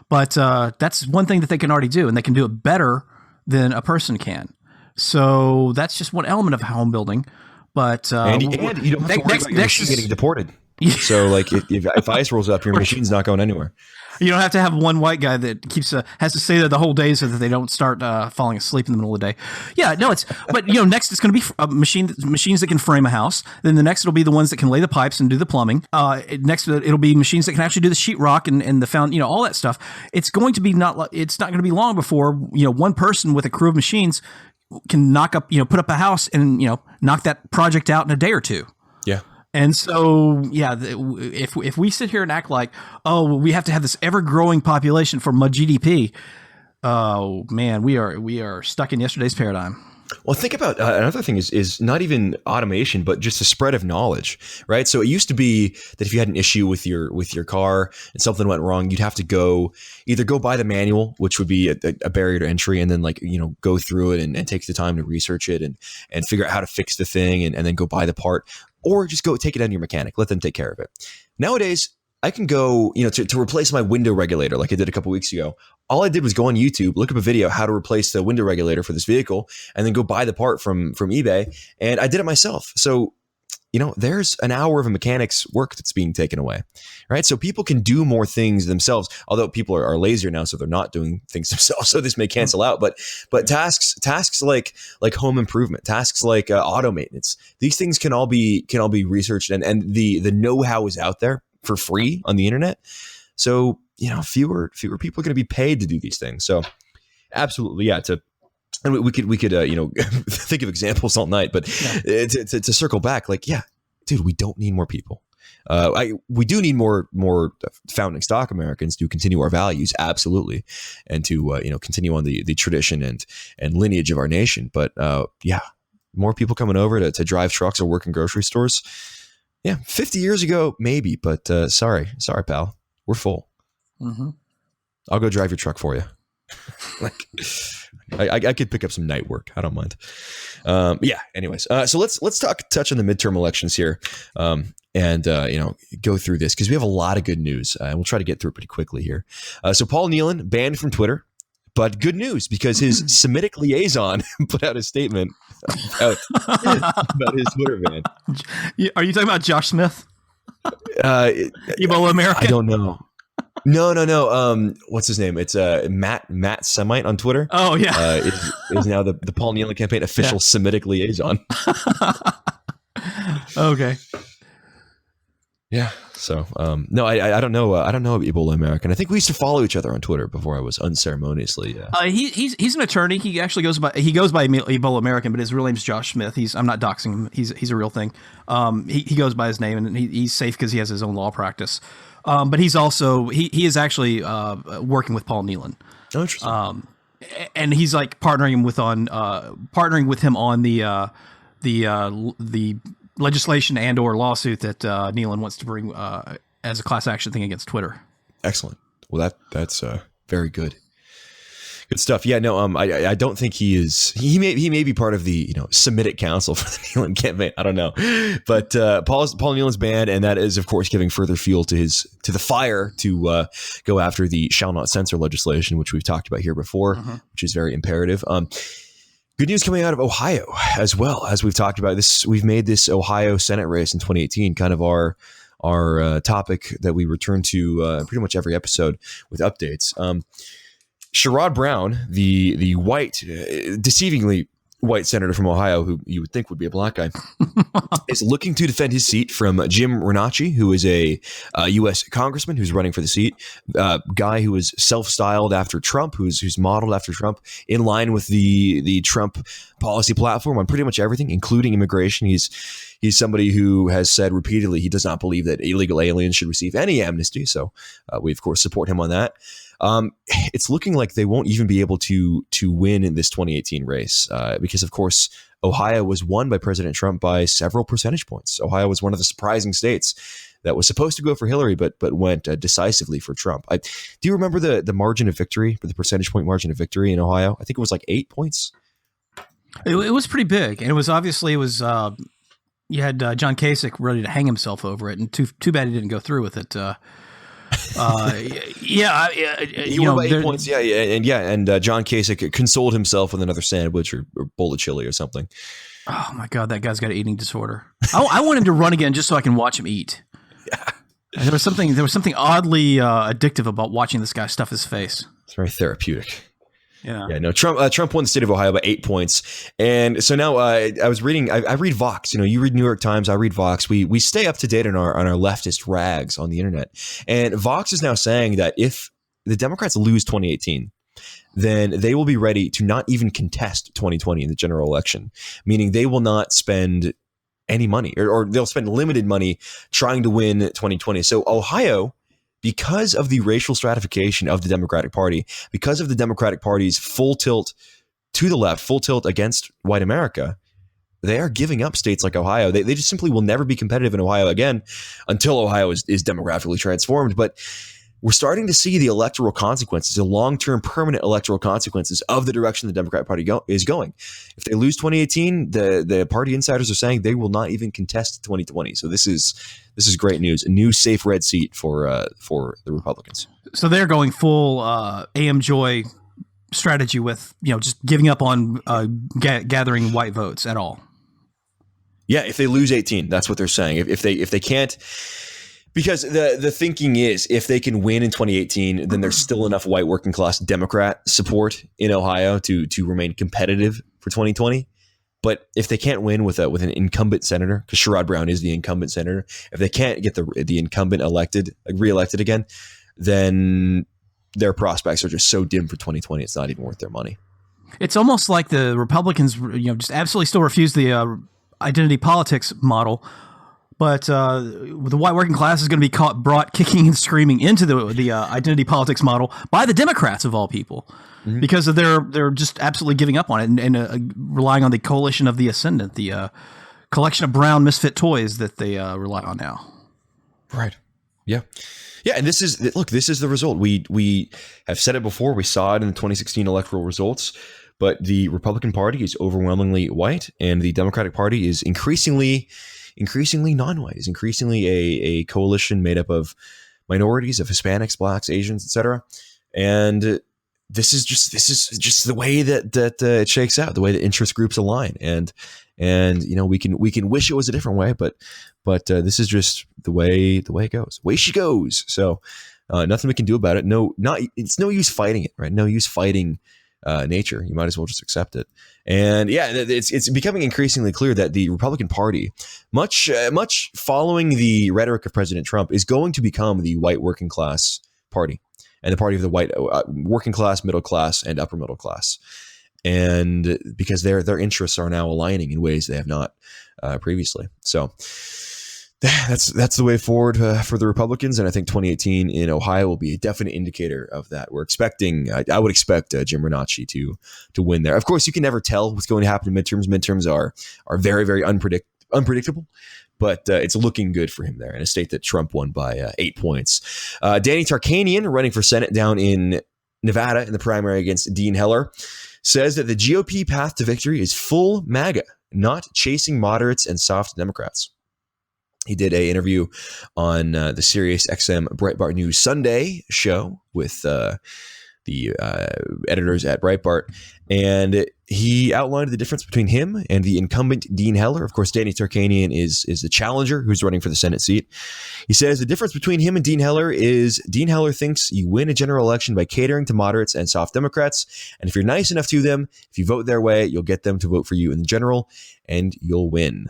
But that's one thing that they can already do, and they can do it better than a person can. So that's just one element of home building. But and you don't have to worry about your machine getting deported. So like if ICE rolls up, your machine's not going anywhere. You don't have to have one white guy that has to stay there the whole day so that they don't start falling asleep in the middle of the day. Yeah, no, but next it's going to be machines that can frame a house. Then the next it'll be the ones that can lay the pipes and do the plumbing. Next it'll be machines that can actually do the sheetrock and the all that stuff. It's going to be it's not going to be long before one person with a crew of machines can put up a house and knock that project out in a day or two. Yeah. And so, if we sit here and act like, we have to have this ever growing population for my GDP, oh man, we are stuck in yesterday's paradigm. Well, think about another thing is not even automation, but just the spread of knowledge, right? So it used to be that if you had an issue with your car and something went wrong, you'd have to either go buy the manual, which would be a barrier to entry, and then go through it and take the time to research it and figure out how to fix the thing and then go buy the part, or just go take it down to your mechanic, let them take care of it. Nowadays, I can go, to replace my window regulator like I did a couple weeks ago. All I did was go on YouTube, look up a video how to replace the window regulator for this vehicle, and then go buy the part from eBay. And I did it myself. So, there's an hour of a mechanic's work that's being taken away, right? So people can do more things themselves, although people are lazier now, so they're not doing things themselves. So this may cancel out, but tasks like home improvement, tasks like auto maintenance, these things can all be researched, and the know-how is out there for free on the internet. So, fewer people are going to be paid to do these things. So absolutely. Yeah. And we could think of examples all night, but to circle back, dude, we don't need more people. We do need more founding stock Americans to continue our values. Absolutely. And to, continue on the tradition and lineage of our nation. But more people coming over to drive trucks or work in grocery stores. Yeah, 50 years ago, maybe, but sorry, pal, we're full. Mm-hmm. I'll go drive your truck for you. I could pick up some night work. I don't mind. Anyways, so let's touch on the midterm elections here, and go through this because we have a lot of good news, and we'll try to get through it pretty quickly here. So Paul Nealon banned from Twitter. But good news, because his Semitic liaison put out a statement about his Twitter ban. Are you talking about Josh Smith? Ebola American? I don't know. No. What's his name? It's Matt Semite on Twitter. Oh, yeah. Is now the Paul Nealon campaign official Semitic liaison. Okay. Yeah. So, no, I don't know. I don't know Ebola American. I think we used to follow each other on Twitter before I was unceremoniously. He's an attorney. He actually goes by Ebola American, but his real name's Josh Smith. I'm not doxing him. He's a real thing. He goes by his name, and he's safe because he has his own law practice. But he's also he is actually working with Paul Nealon. Oh, interesting. And he's like partnering with him on the legislation and or lawsuit that Nealon wants to bring as a class action thing against Twitter. Excellent. Well, that's very good. Good stuff. Yeah, no, I don't think he is. He may be part of the Semitic Council for the Nealon campaign. I don't know, but Paul Nealon's banned, and that is of course giving further fuel to the fire to go after the shall not censor legislation, which we've talked about here before, which is very imperative. Good news coming out of Ohio as well, as we've talked about this. We've made this Ohio Senate race in 2018 kind of our topic that we return to pretty much every episode with updates. Sherrod Brown, the white, deceivingly white senator from Ohio, who you would think would be a black guy, is looking to defend his seat from Jim Renacci, who is a U.S. congressman who's running for the seat, guy who is self-styled after Trump, who's modeled after Trump, in line with the Trump policy platform on pretty much everything, including immigration. He's somebody who has said repeatedly he does not believe that illegal aliens should receive any amnesty. So we, of course, support him on that. It's looking like they won't even be able to win in this 2018 race because, of course, Ohio was won by President Trump by several percentage points. Ohio was one of the surprising states that was supposed to go for Hillary, but went decisively for Trump. Do you remember the margin of victory, the percentage point margin of victory in Ohio? I think it was like 8 points. It was pretty big, and it was you had John Kasich ready to hang himself over it, and too bad he didn't go through with it. He won by 8 points. And John Kasich consoled himself with another sandwich or bowl of chili or something. Oh my God, that guy's got an eating disorder. I want him to run again just so I can watch him eat. Yeah. There was something oddly addictive about watching this guy stuff his face. It's very therapeutic. Yeah. No. Trump won the state of Ohio by 8 points, and so now I was reading. I read Vox. You read New York Times. I read Vox. We stay up to date on our leftist rags on the internet, and Vox is now saying that if the Democrats lose 2018, then they will be ready to not even contest 2020 in the general election, meaning they will not spend any money, or they'll spend limited money trying to win 2020. So Ohio, because of the racial stratification of the Democratic Party, because of the Democratic Party's full tilt to the left, full tilt against white America, they are giving up states like Ohio. They just simply will never be competitive in Ohio again until Ohio is demographically transformed. But we're starting to see the electoral consequences, the long-term permanent electoral consequences of the direction the Democratic Party is going. If they lose 2018, the party insiders are saying they will not even contest 2020. So this is great news. A new safe red seat for the Republicans. So they're going full AM Joy strategy with just giving up on gathering white votes at all. Yeah, if they lose 18, that's what they're saying. If they can't. Because the thinking is if they can win in 2018, then there's still enough white working class Democrat support in Ohio to remain competitive for 2020. But if they can't win with an incumbent senator, because Sherrod Brown is the incumbent senator, if they can't get the incumbent reelected again, then their prospects are just so dim for 2020. It's not even worth their money. It's almost like the Republicans, just absolutely still refuse the identity politics model. But the white working class is going to be brought kicking and screaming into the identity politics model by the Democrats of all people, because of they're just absolutely giving up on it and relying on the coalition of the ascendant, the collection of brown misfit toys that they rely on now. Right. Yeah. Yeah. And this is the result. We have said it before. We saw it in the 2016 electoral results. But the Republican Party is overwhelmingly white, and the Democratic Party is increasingly non-white, is increasingly a coalition made up of minorities, of Hispanics, Blacks, Asians, etc. And this is just the way that it shakes out, the way that interest groups align. And we can wish it was a different way, but this is just the way it goes. Way she goes. So nothing we can do about it. It's no use fighting it, right? No use fighting nature. You might as well just accept it. And yeah, it's becoming increasingly clear that the Republican Party, much following the rhetoric of President Trump, is going to become the white working class party, and the party of the white working class, middle class, and upper middle class. And because their interests are now aligning in ways they have not previously. So that's the way forward for the Republicans, and I think 2018 in Ohio will be a definite indicator of that. We're expecting, I would expect Jim Renacci to win there. Of course, you can never tell what's going to happen in midterms. Midterms are very, very unpredictable, but it's looking good for him there in a state that Trump won by 8 points. Danny Tarkanian running for Senate down in Nevada in the primary against Dean Heller, says that the GOP path to victory is full MAGA, not chasing moderates and soft Democrats. He did an interview on the Sirius XM Breitbart News Sunday show with the editors at Breitbart, and he outlined the difference between him and the incumbent Dean Heller. Of course, Danny Tarkanian is the challenger who's running for the Senate seat. He says the difference between him and Dean Heller is Dean Heller thinks you win a general election by catering to moderates and soft Democrats, and if you're nice enough to them, if you vote their way, you'll get them to vote for you in the general, and you'll win.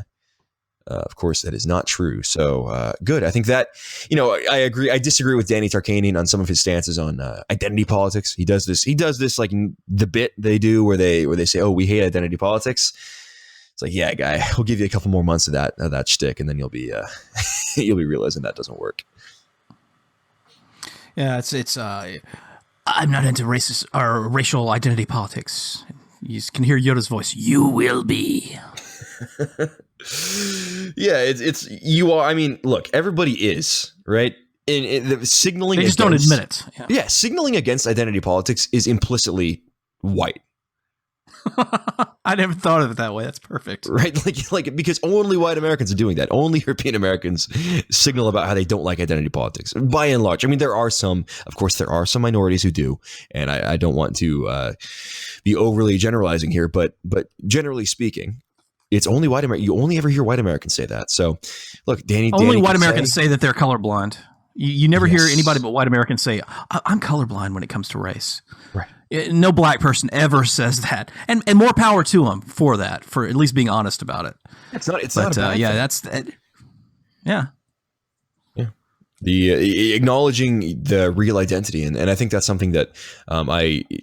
Of course, that is not true. So good. I think that, I agree. I disagree with Danny Tarkanian on some of his stances on identity politics. He does this like the bit they do where they say, "Oh, we hate identity politics." It's like, yeah, guy, we'll give you a couple more months of that shtick, and then you'll be realizing that doesn't work. Yeah, it's. I'm not into racist or racial identity politics. You can hear Yoda's voice. You will be. Yeah, it's you are. I mean, look, everybody is, right? And signaling. They just don't admit it. Yeah, signaling against identity politics is implicitly white. I never thought of it that way. That's perfect. Right? Like because only white Americans are doing that. Only European Americans signal about how they don't like identity politics. By and large. I mean, there are some minorities who do. And I don't want to be overly generalizing here, but generally speaking, it's only white American. You only ever hear white Americans say that. So look, Danny white Americans say that they're colorblind. You never hear anybody but white Americans say, I'm colorblind when it comes to race. Right. No black person ever says that, and more power to them for that, for at least being honest about it. It's not a bad thing. That's yeah. The acknowledging the real identity, and I think that's something that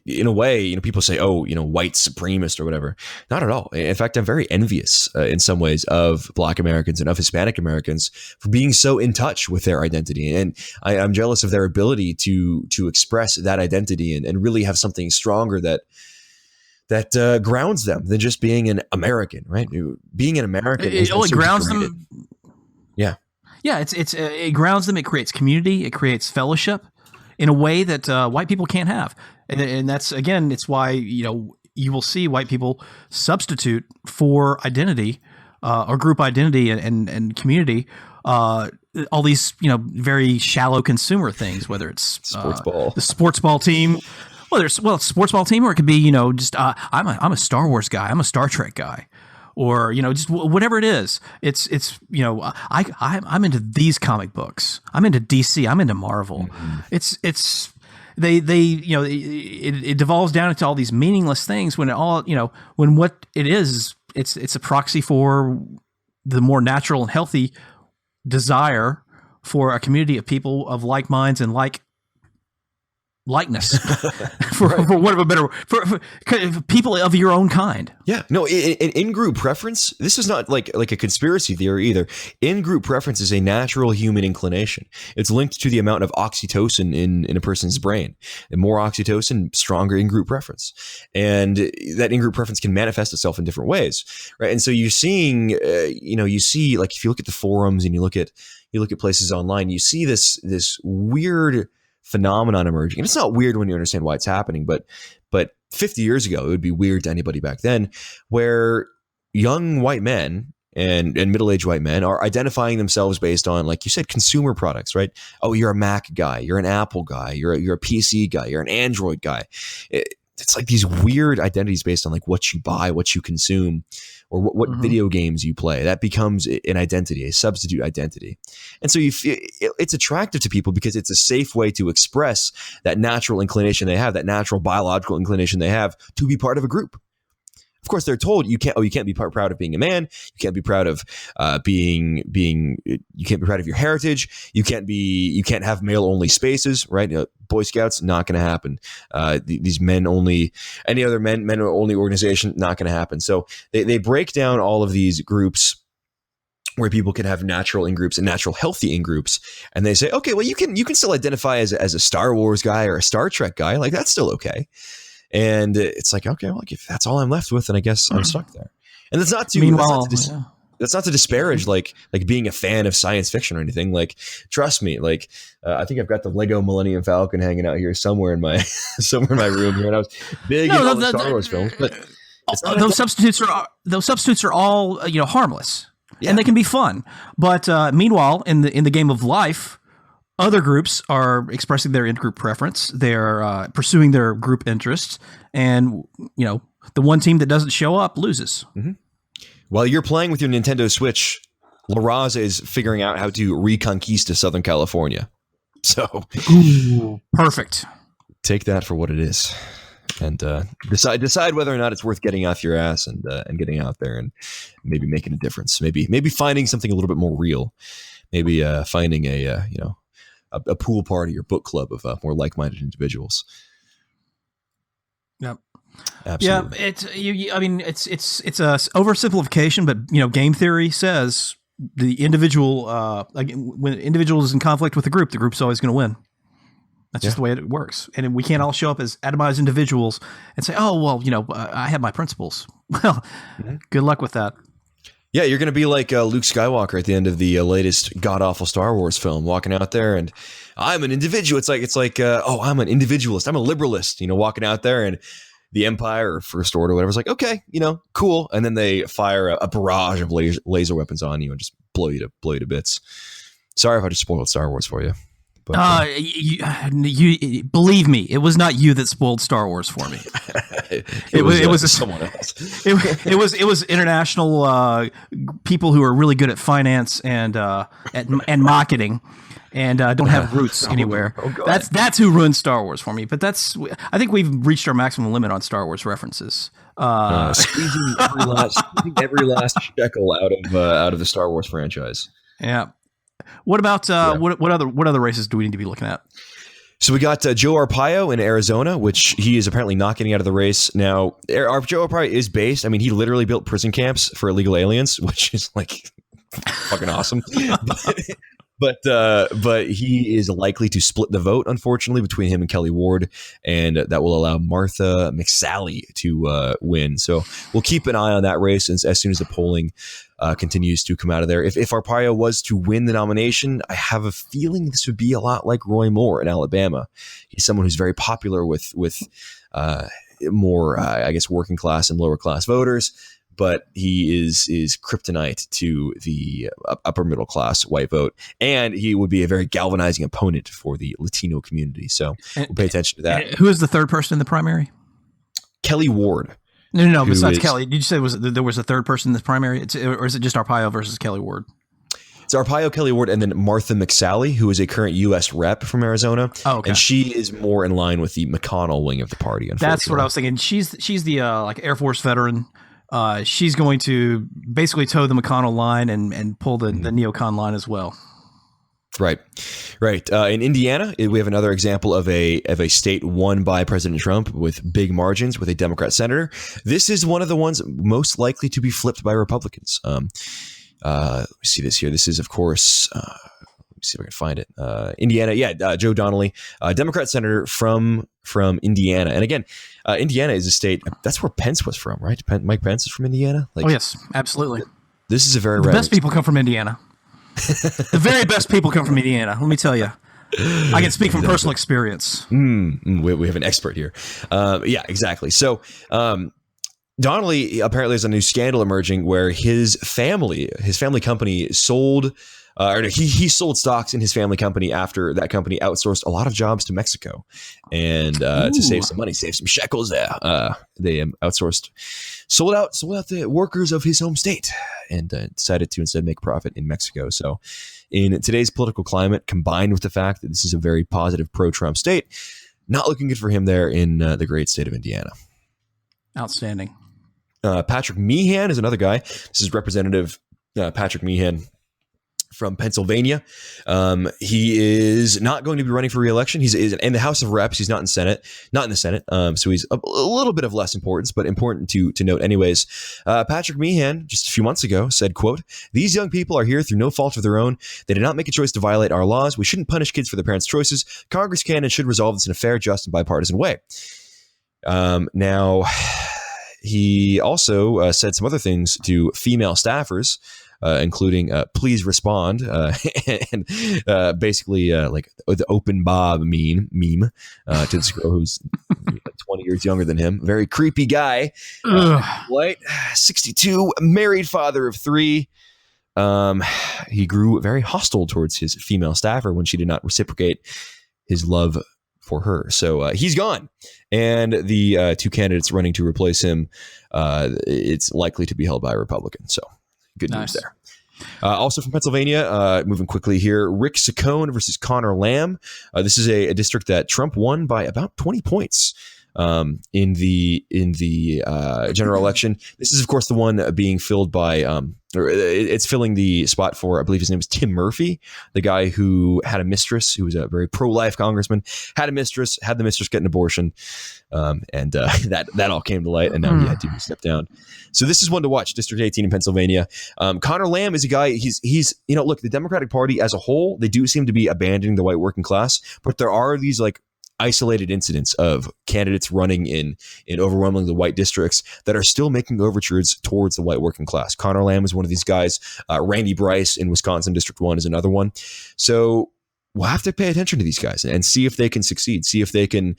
in a way, people say, oh, white supremacist or whatever. Not at all. In fact, I'm very envious in some ways of Black Americans and of Hispanic Americans for being so in touch with their identity, and I'm jealous of their ability to express that identity and really have something stronger that grounds them than just being an American, right? Being an American, it only grounds them. Yeah. Yeah, it grounds them. It creates community. It creates fellowship in a way that white people can't have, and that's again, it's why you will see white people substitute for identity or group identity and community. All these very shallow consumer things, whether it's the sports ball team, whether it's sports ball team, or it could be just I'm a Star Wars guy, I'm a Star Trek guy. Or just whatever it is, I'm into these comic books. I'm into DC. I'm into Marvel. Mm-hmm. It devolves down into all these meaningless things when when what it is, it's a proxy for the more natural and healthy desire for a community of people of like minds and likeness for one of a better for people of your own kind. Yeah, no, in-group preference, this is not like a conspiracy theory either. In-group preference is a natural human inclination. It's linked to the amount of oxytocin in a person's brain. And more oxytocin, stronger in-group preference. And that in-group preference can manifest itself in different ways, right? And so you're seeing, you see, like if you look at the forums and you look at places online, you see this weird phenomenon emerging. And it's not weird when you understand why it's happening, but 50 years ago, it would be weird to anybody back then, where young white men and middle-aged white men are identifying themselves based on, like you said, consumer products, right? Oh, you're a Mac guy, you're an Apple guy, you're a PC guy, you're an Android guy. It's like these weird identities based on like what you buy, what you consume, or what mm-hmm. video games you play. That becomes an identity, a substitute identity. And so it's attractive to people because it's a safe way to express that natural inclination they have, that natural biological inclination they have to be part of a group. Of course, they're told you can't be proud of being a man. You can't be proud of you can't be proud of your heritage. You can't have male only spaces, right? Boy Scouts, not going to happen. These men only, any other men only organization, not going to happen. So they break down all of these groups where people can have natural in-groups and natural healthy in-groups. And they say, okay, well, you can still identify as a Star Wars guy or a Star Trek guy. Like that's still okay. And it's like, okay, well, if that's all I'm left with, then I guess I'm stuck there. And that's not to that's not to disparage like being a fan of science fiction or anything. Like, trust me, like I think I've got the Lego Millennium Falcon hanging out here somewhere in my room here, and I was big into all the Star Wars films, but those substitutes are all harmless, and they can be fun. But meanwhile, in the game of life, other groups are expressing their in-group preference. They're pursuing their group interests, and the one team that doesn't show up loses. Mm-hmm. While you're playing with your Nintendo Switch, La Raza is figuring out how to reconquista Southern California. So, ooh, perfect. Take that for what it is, and decide whether or not it's worth getting off your ass and getting out there and maybe making a difference. Maybe finding something a little bit more real. Maybe finding a pool party or book club of more like-minded individuals. Yep. Absolutely. Yeah, it's a oversimplification, but game theory says the individual, when the individual is in conflict with the group's always going to win. That's just the way it works, and we can't all show up as atomized individuals and say, "Oh, well, I have my principles." Well, good luck with that. Yeah, you're going to be like Luke Skywalker at the end of the latest god-awful Star Wars film, walking out there and I'm an individual. It's like I'm an individualist. I'm a liberalist. Walking out there and the Empire or First Order or whatever is like, okay, cool. And then they fire a barrage of laser weapons on you and just blow you to bits. Sorry if I just spoiled Star Wars for you. But, you believe me, it was not you that spoiled Star Wars for me. it was someone else. It was international people who are really good at finance and and marketing, and don't have roots anywhere. That's who ruined Star Wars for me. But I think we've reached our maximum limit on Star Wars references. Squeezing every last shekel out of the Star Wars franchise. Yeah. What about what other races do we need to be looking at? So we got Joe Arpaio in Arizona, which he is apparently not getting out of the race. Now, Joe Arpaio is based. I mean, he literally built prison camps for illegal aliens, which is like fucking awesome. But he is likely to split the vote, unfortunately, between him and Kelly Ward, and that will allow Martha McSally to win. So we'll keep an eye on that race as soon as the polling continues to come out of there. If Arpaio was to win the nomination, I have a feeling this would be a lot like Roy Moore in Alabama. He's someone who's very popular with more, I guess, working class and lower class voters. But he is kryptonite to the upper middle class white vote, and he would be a very galvanizing opponent for the Latino community. So we'll pay attention to that. Who is the third person in the primary? Kelly Ward. No. Besides Kelly, did you say there was a third person in the primary, or is it just Arpaio versus Kelly Ward? It's Arpaio, Kelly Ward, and then Martha McSally, who is a current U.S. rep from Arizona. Oh, okay. And she is more in line with the McConnell wing of the party. That's what I was thinking. She's the like Air Force veteran. She's going to basically toe the McConnell line and pull the neocon line as well. Right. In Indiana, we have another example of a state won by President Trump with big margins with a Democrat senator. This is one of the ones most likely to be flipped by Republicans. Let me see this here. This is, of course, let me see if I can find it. Indiana. Yeah. Joe Donnelly, Democrat senator from Indiana. And again, Indiana is a state. That's where Pence was from, right? Mike Pence is from Indiana. Oh, yes, absolutely. This is a very the best people come from Indiana. The very best people come from Indiana. Let me tell you. I can speak from personal experience. We have an expert here. Yeah, exactly. So, Donnelly apparently has a new scandal emerging where his family company sold. He sold stocks in his family company after that company outsourced a lot of jobs to Mexico, and to save some money, save some shekels there, they sold out the workers of his home state, and decided to instead make profit in Mexico. So, in today's political climate, combined with the fact that this is a very positive pro-Trump state, not looking good for him there in the great state of Indiana. Outstanding. Patrick Meehan is another guy. This is Representative Patrick Meehan from Pennsylvania. He is not going to be running for re-election. He's in the House of Reps. He's not in the Senate. So he's a little bit of less importance, but important to note anyways. Patrick Meehan, just a few months ago, said, quote, "These young people are here through no fault of their own. They did not make a choice to violate our laws. We shouldn't punish kids for their parents' choices. Congress can and should resolve this in a fair, just, and bipartisan way." Now, he also said some other things to female staffers. including "Please respond" and basically like the open Bob meme to this girl who's 20 years younger than him. Very creepy guy. White, 62, married, father of 3. He grew very hostile towards his female staffer when she did not reciprocate his love for her. So he's gone. And the 2 candidates running to replace him, it's likely to be held by a Republican. So good news there. Also from Pennsylvania, moving quickly here, Rick Saccone versus Connor Lamb. This is a district that Trump won by about 20 points. In the general election. This is, of course, the one being filled by, it's filling the spot for, I believe his name is Tim Murphy, the guy who had a mistress, who was a very pro-life congressman, had a mistress, had the mistress get an abortion, and that all came to light, and now he had to step down. So this is one to watch, District 18 in Pennsylvania. Connor Lamb is a guy, he's look, the Democratic Party as a whole, they do seem to be abandoning the white working class, but there are these like isolated incidents of candidates running in overwhelmingly the white districts that are still making overtures towards the white working class. Connor Lamb is one of these guys. Randy Bryce in Wisconsin District 1 is another one. So we'll have to pay attention to these guys and see if they can succeed, see if they can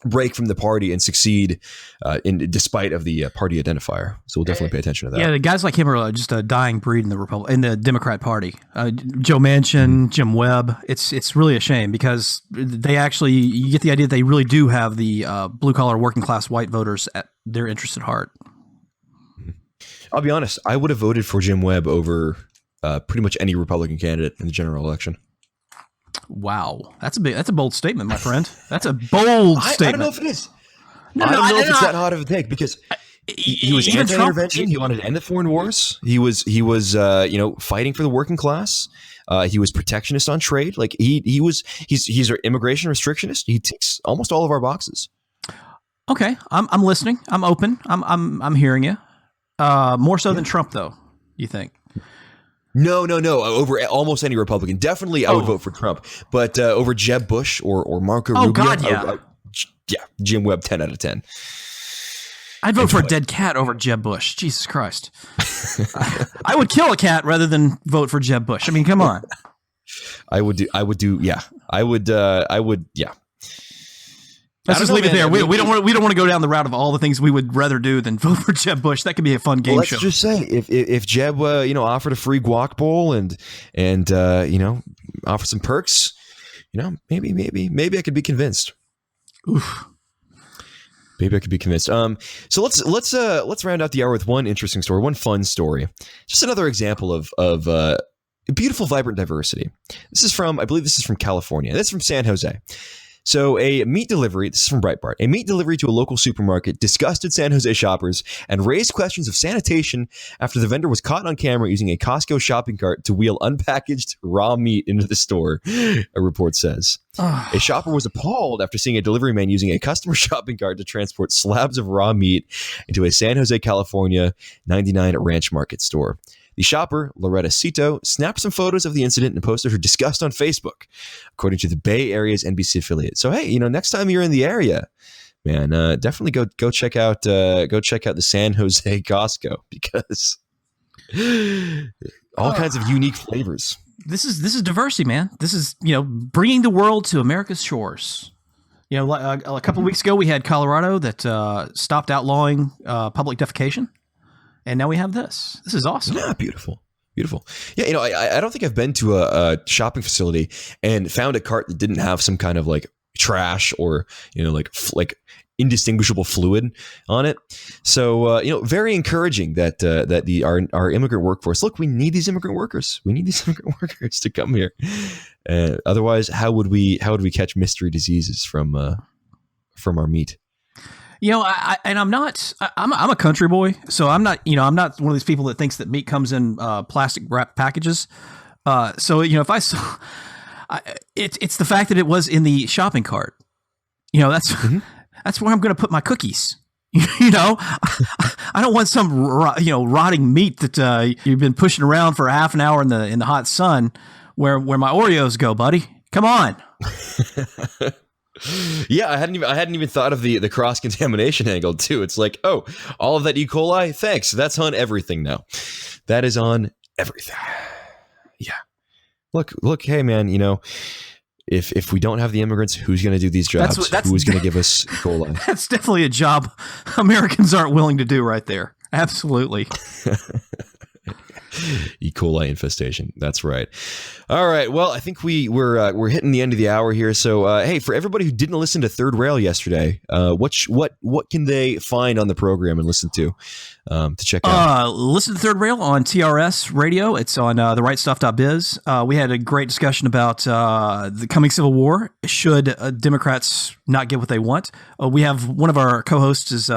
break from the party and succeed despite of the party identifier. So we'll definitely pay attention to that. Yeah, the guys like him are just a dying breed in the Democrat Party. Joe Manchin, Jim Webb. It's really a shame because they actually, you get the idea that they really do have the blue collar working class white voters at their interest at heart. I'll be honest, I would have voted for Jim Webb over pretty much any Republican candidate in the general election. Wow, that's a bold statement, my friend. That's a bold statement. I don't know if it is. I don't know if it's that hot of a take because he was anti-intervention. He wanted to end the foreign wars. He was fighting for the working class. He was protectionist on trade. Like he's an immigration restrictionist. He ticks almost all of our boxes. Okay, I'm listening. I'm open. I'm hearing you. More so than Trump, though. You think? No. Over almost any Republican. Definitely, I would vote for Trump. But over Jeb Bush or Marco Rubio. God, yeah. Jim Webb, 10 out of 10. I'd vote for a dead cat over Jeb Bush. Jesus Christ. I would kill a cat rather than vote for Jeb Bush. I mean, come on. I would do. Yeah. Yeah. Let's just leave it there. We don't want to go down the route of all the things we would rather do than vote for Jeb Bush. That could be a fun game show. Let's just say if Jeb offered a free guac bowl and offered some perks, maybe I could be convinced. Oof. Maybe I could be convinced. So let's round out the hour with one interesting story, one fun story. Just another example of beautiful, vibrant diversity. I believe this is from California. This is from San Jose. So a meat delivery, this is from Breitbart, a meat delivery to a local supermarket disgusted San Jose shoppers and raised questions of sanitation after the vendor was caught on camera using a Costco shopping cart to wheel unpackaged raw meat into the store, a report says. A shopper was appalled after seeing a delivery man using a customer shopping cart to transport slabs of raw meat into a San Jose, California 99 Ranch Market store. The shopper, Loretta Cito, snapped some photos of the incident and posted her disgust on Facebook, according to the Bay Area's NBC affiliate. So, hey, next time you're in the area, man, definitely go check out the San Jose Costco because all kinds of unique flavors. This is diversity, man. This is bringing the world to America's shores. A couple of weeks ago we had Colorado that stopped outlawing public defecation. And now we have this. This is awesome. Yeah, beautiful. Yeah, I don't think I've been to a shopping facility and found a cart that didn't have some kind of like trash or like indistinguishable fluid on it. So very encouraging that our immigrant workforce. Look, we need these immigrant workers. We need these immigrant workers to come here. Otherwise, how would we catch mystery diseases from our meat? I'm a country boy, so I'm not one of these people that thinks that meat comes in plastic wrap packages. If I saw, it's the fact that it was in the shopping cart. That's where I'm going to put my cookies. I don't want some rotting meat that you've been pushing around for half an hour in the hot sun, where my Oreos go, buddy. Come on. Yeah, I hadn't even thought of the cross contamination angle too. It's like, oh, all of that E. coli, thanks. That's on everything now. That is on everything. Yeah. Look. Hey, man. If we don't have the immigrants, who's going to do these jobs? Who's going to give us E. coli? That's definitely a job Americans aren't willing to do right there. Absolutely. E. coli infestation. That's right. All right. Well, I think we're hitting the end of the hour here. So, hey, for everybody who didn't listen to Third Rail yesterday, what can they find on the program and listen to check out? Listen to Third Rail on TRS Radio. It's on therightstuff.biz. We had a great discussion about the coming Civil War. Should Democrats not get what they want? We have one of our co-hosts is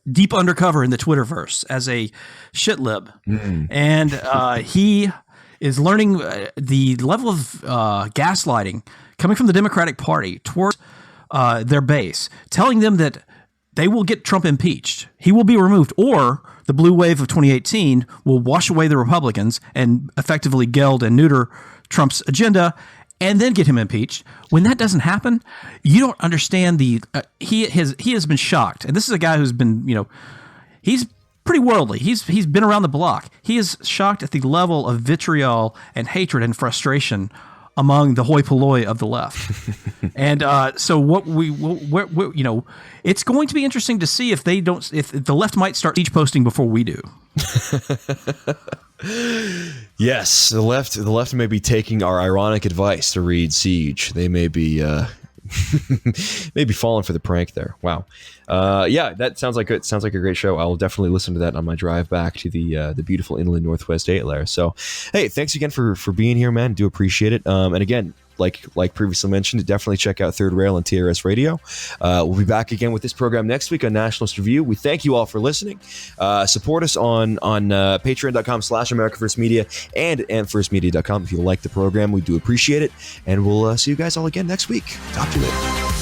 deep undercover in the Twitterverse as a shit lib, and he is learning the level of gaslighting coming from the Democratic Party towards their base, telling them that they will get Trump impeached. He will be removed, or the blue wave of 2018 will wash away the Republicans and effectively geld and neuter Trump's agenda and then get him impeached. When that doesn't happen, you don't understand he has been shocked. And this is a guy who's been, he's pretty worldly. He's been around the block. He is shocked at the level of vitriol and hatred and frustration among the hoi polloi of the left. And so it's going to be interesting to see if the left might start siege posting before we do. Yes, the left may be taking our ironic advice to read Siege. They may be maybe falling for the prank there. Wow. Yeah, that sounds like a great show. I'll definitely listen to that on my drive back to the beautiful inland Northwest 8 layer. So, hey, thanks again for being here, man. Do appreciate it. And again, like previously mentioned, definitely check out Third Rail and TRS Radio. We'll be back again with this program next week on Nationalist Review. We thank you all for listening. Support us on patreon.com/AmericaFirstMedia and firstmedia.com if you like the program. We do appreciate it. And we'll see you guys all again next week. Talk to you later.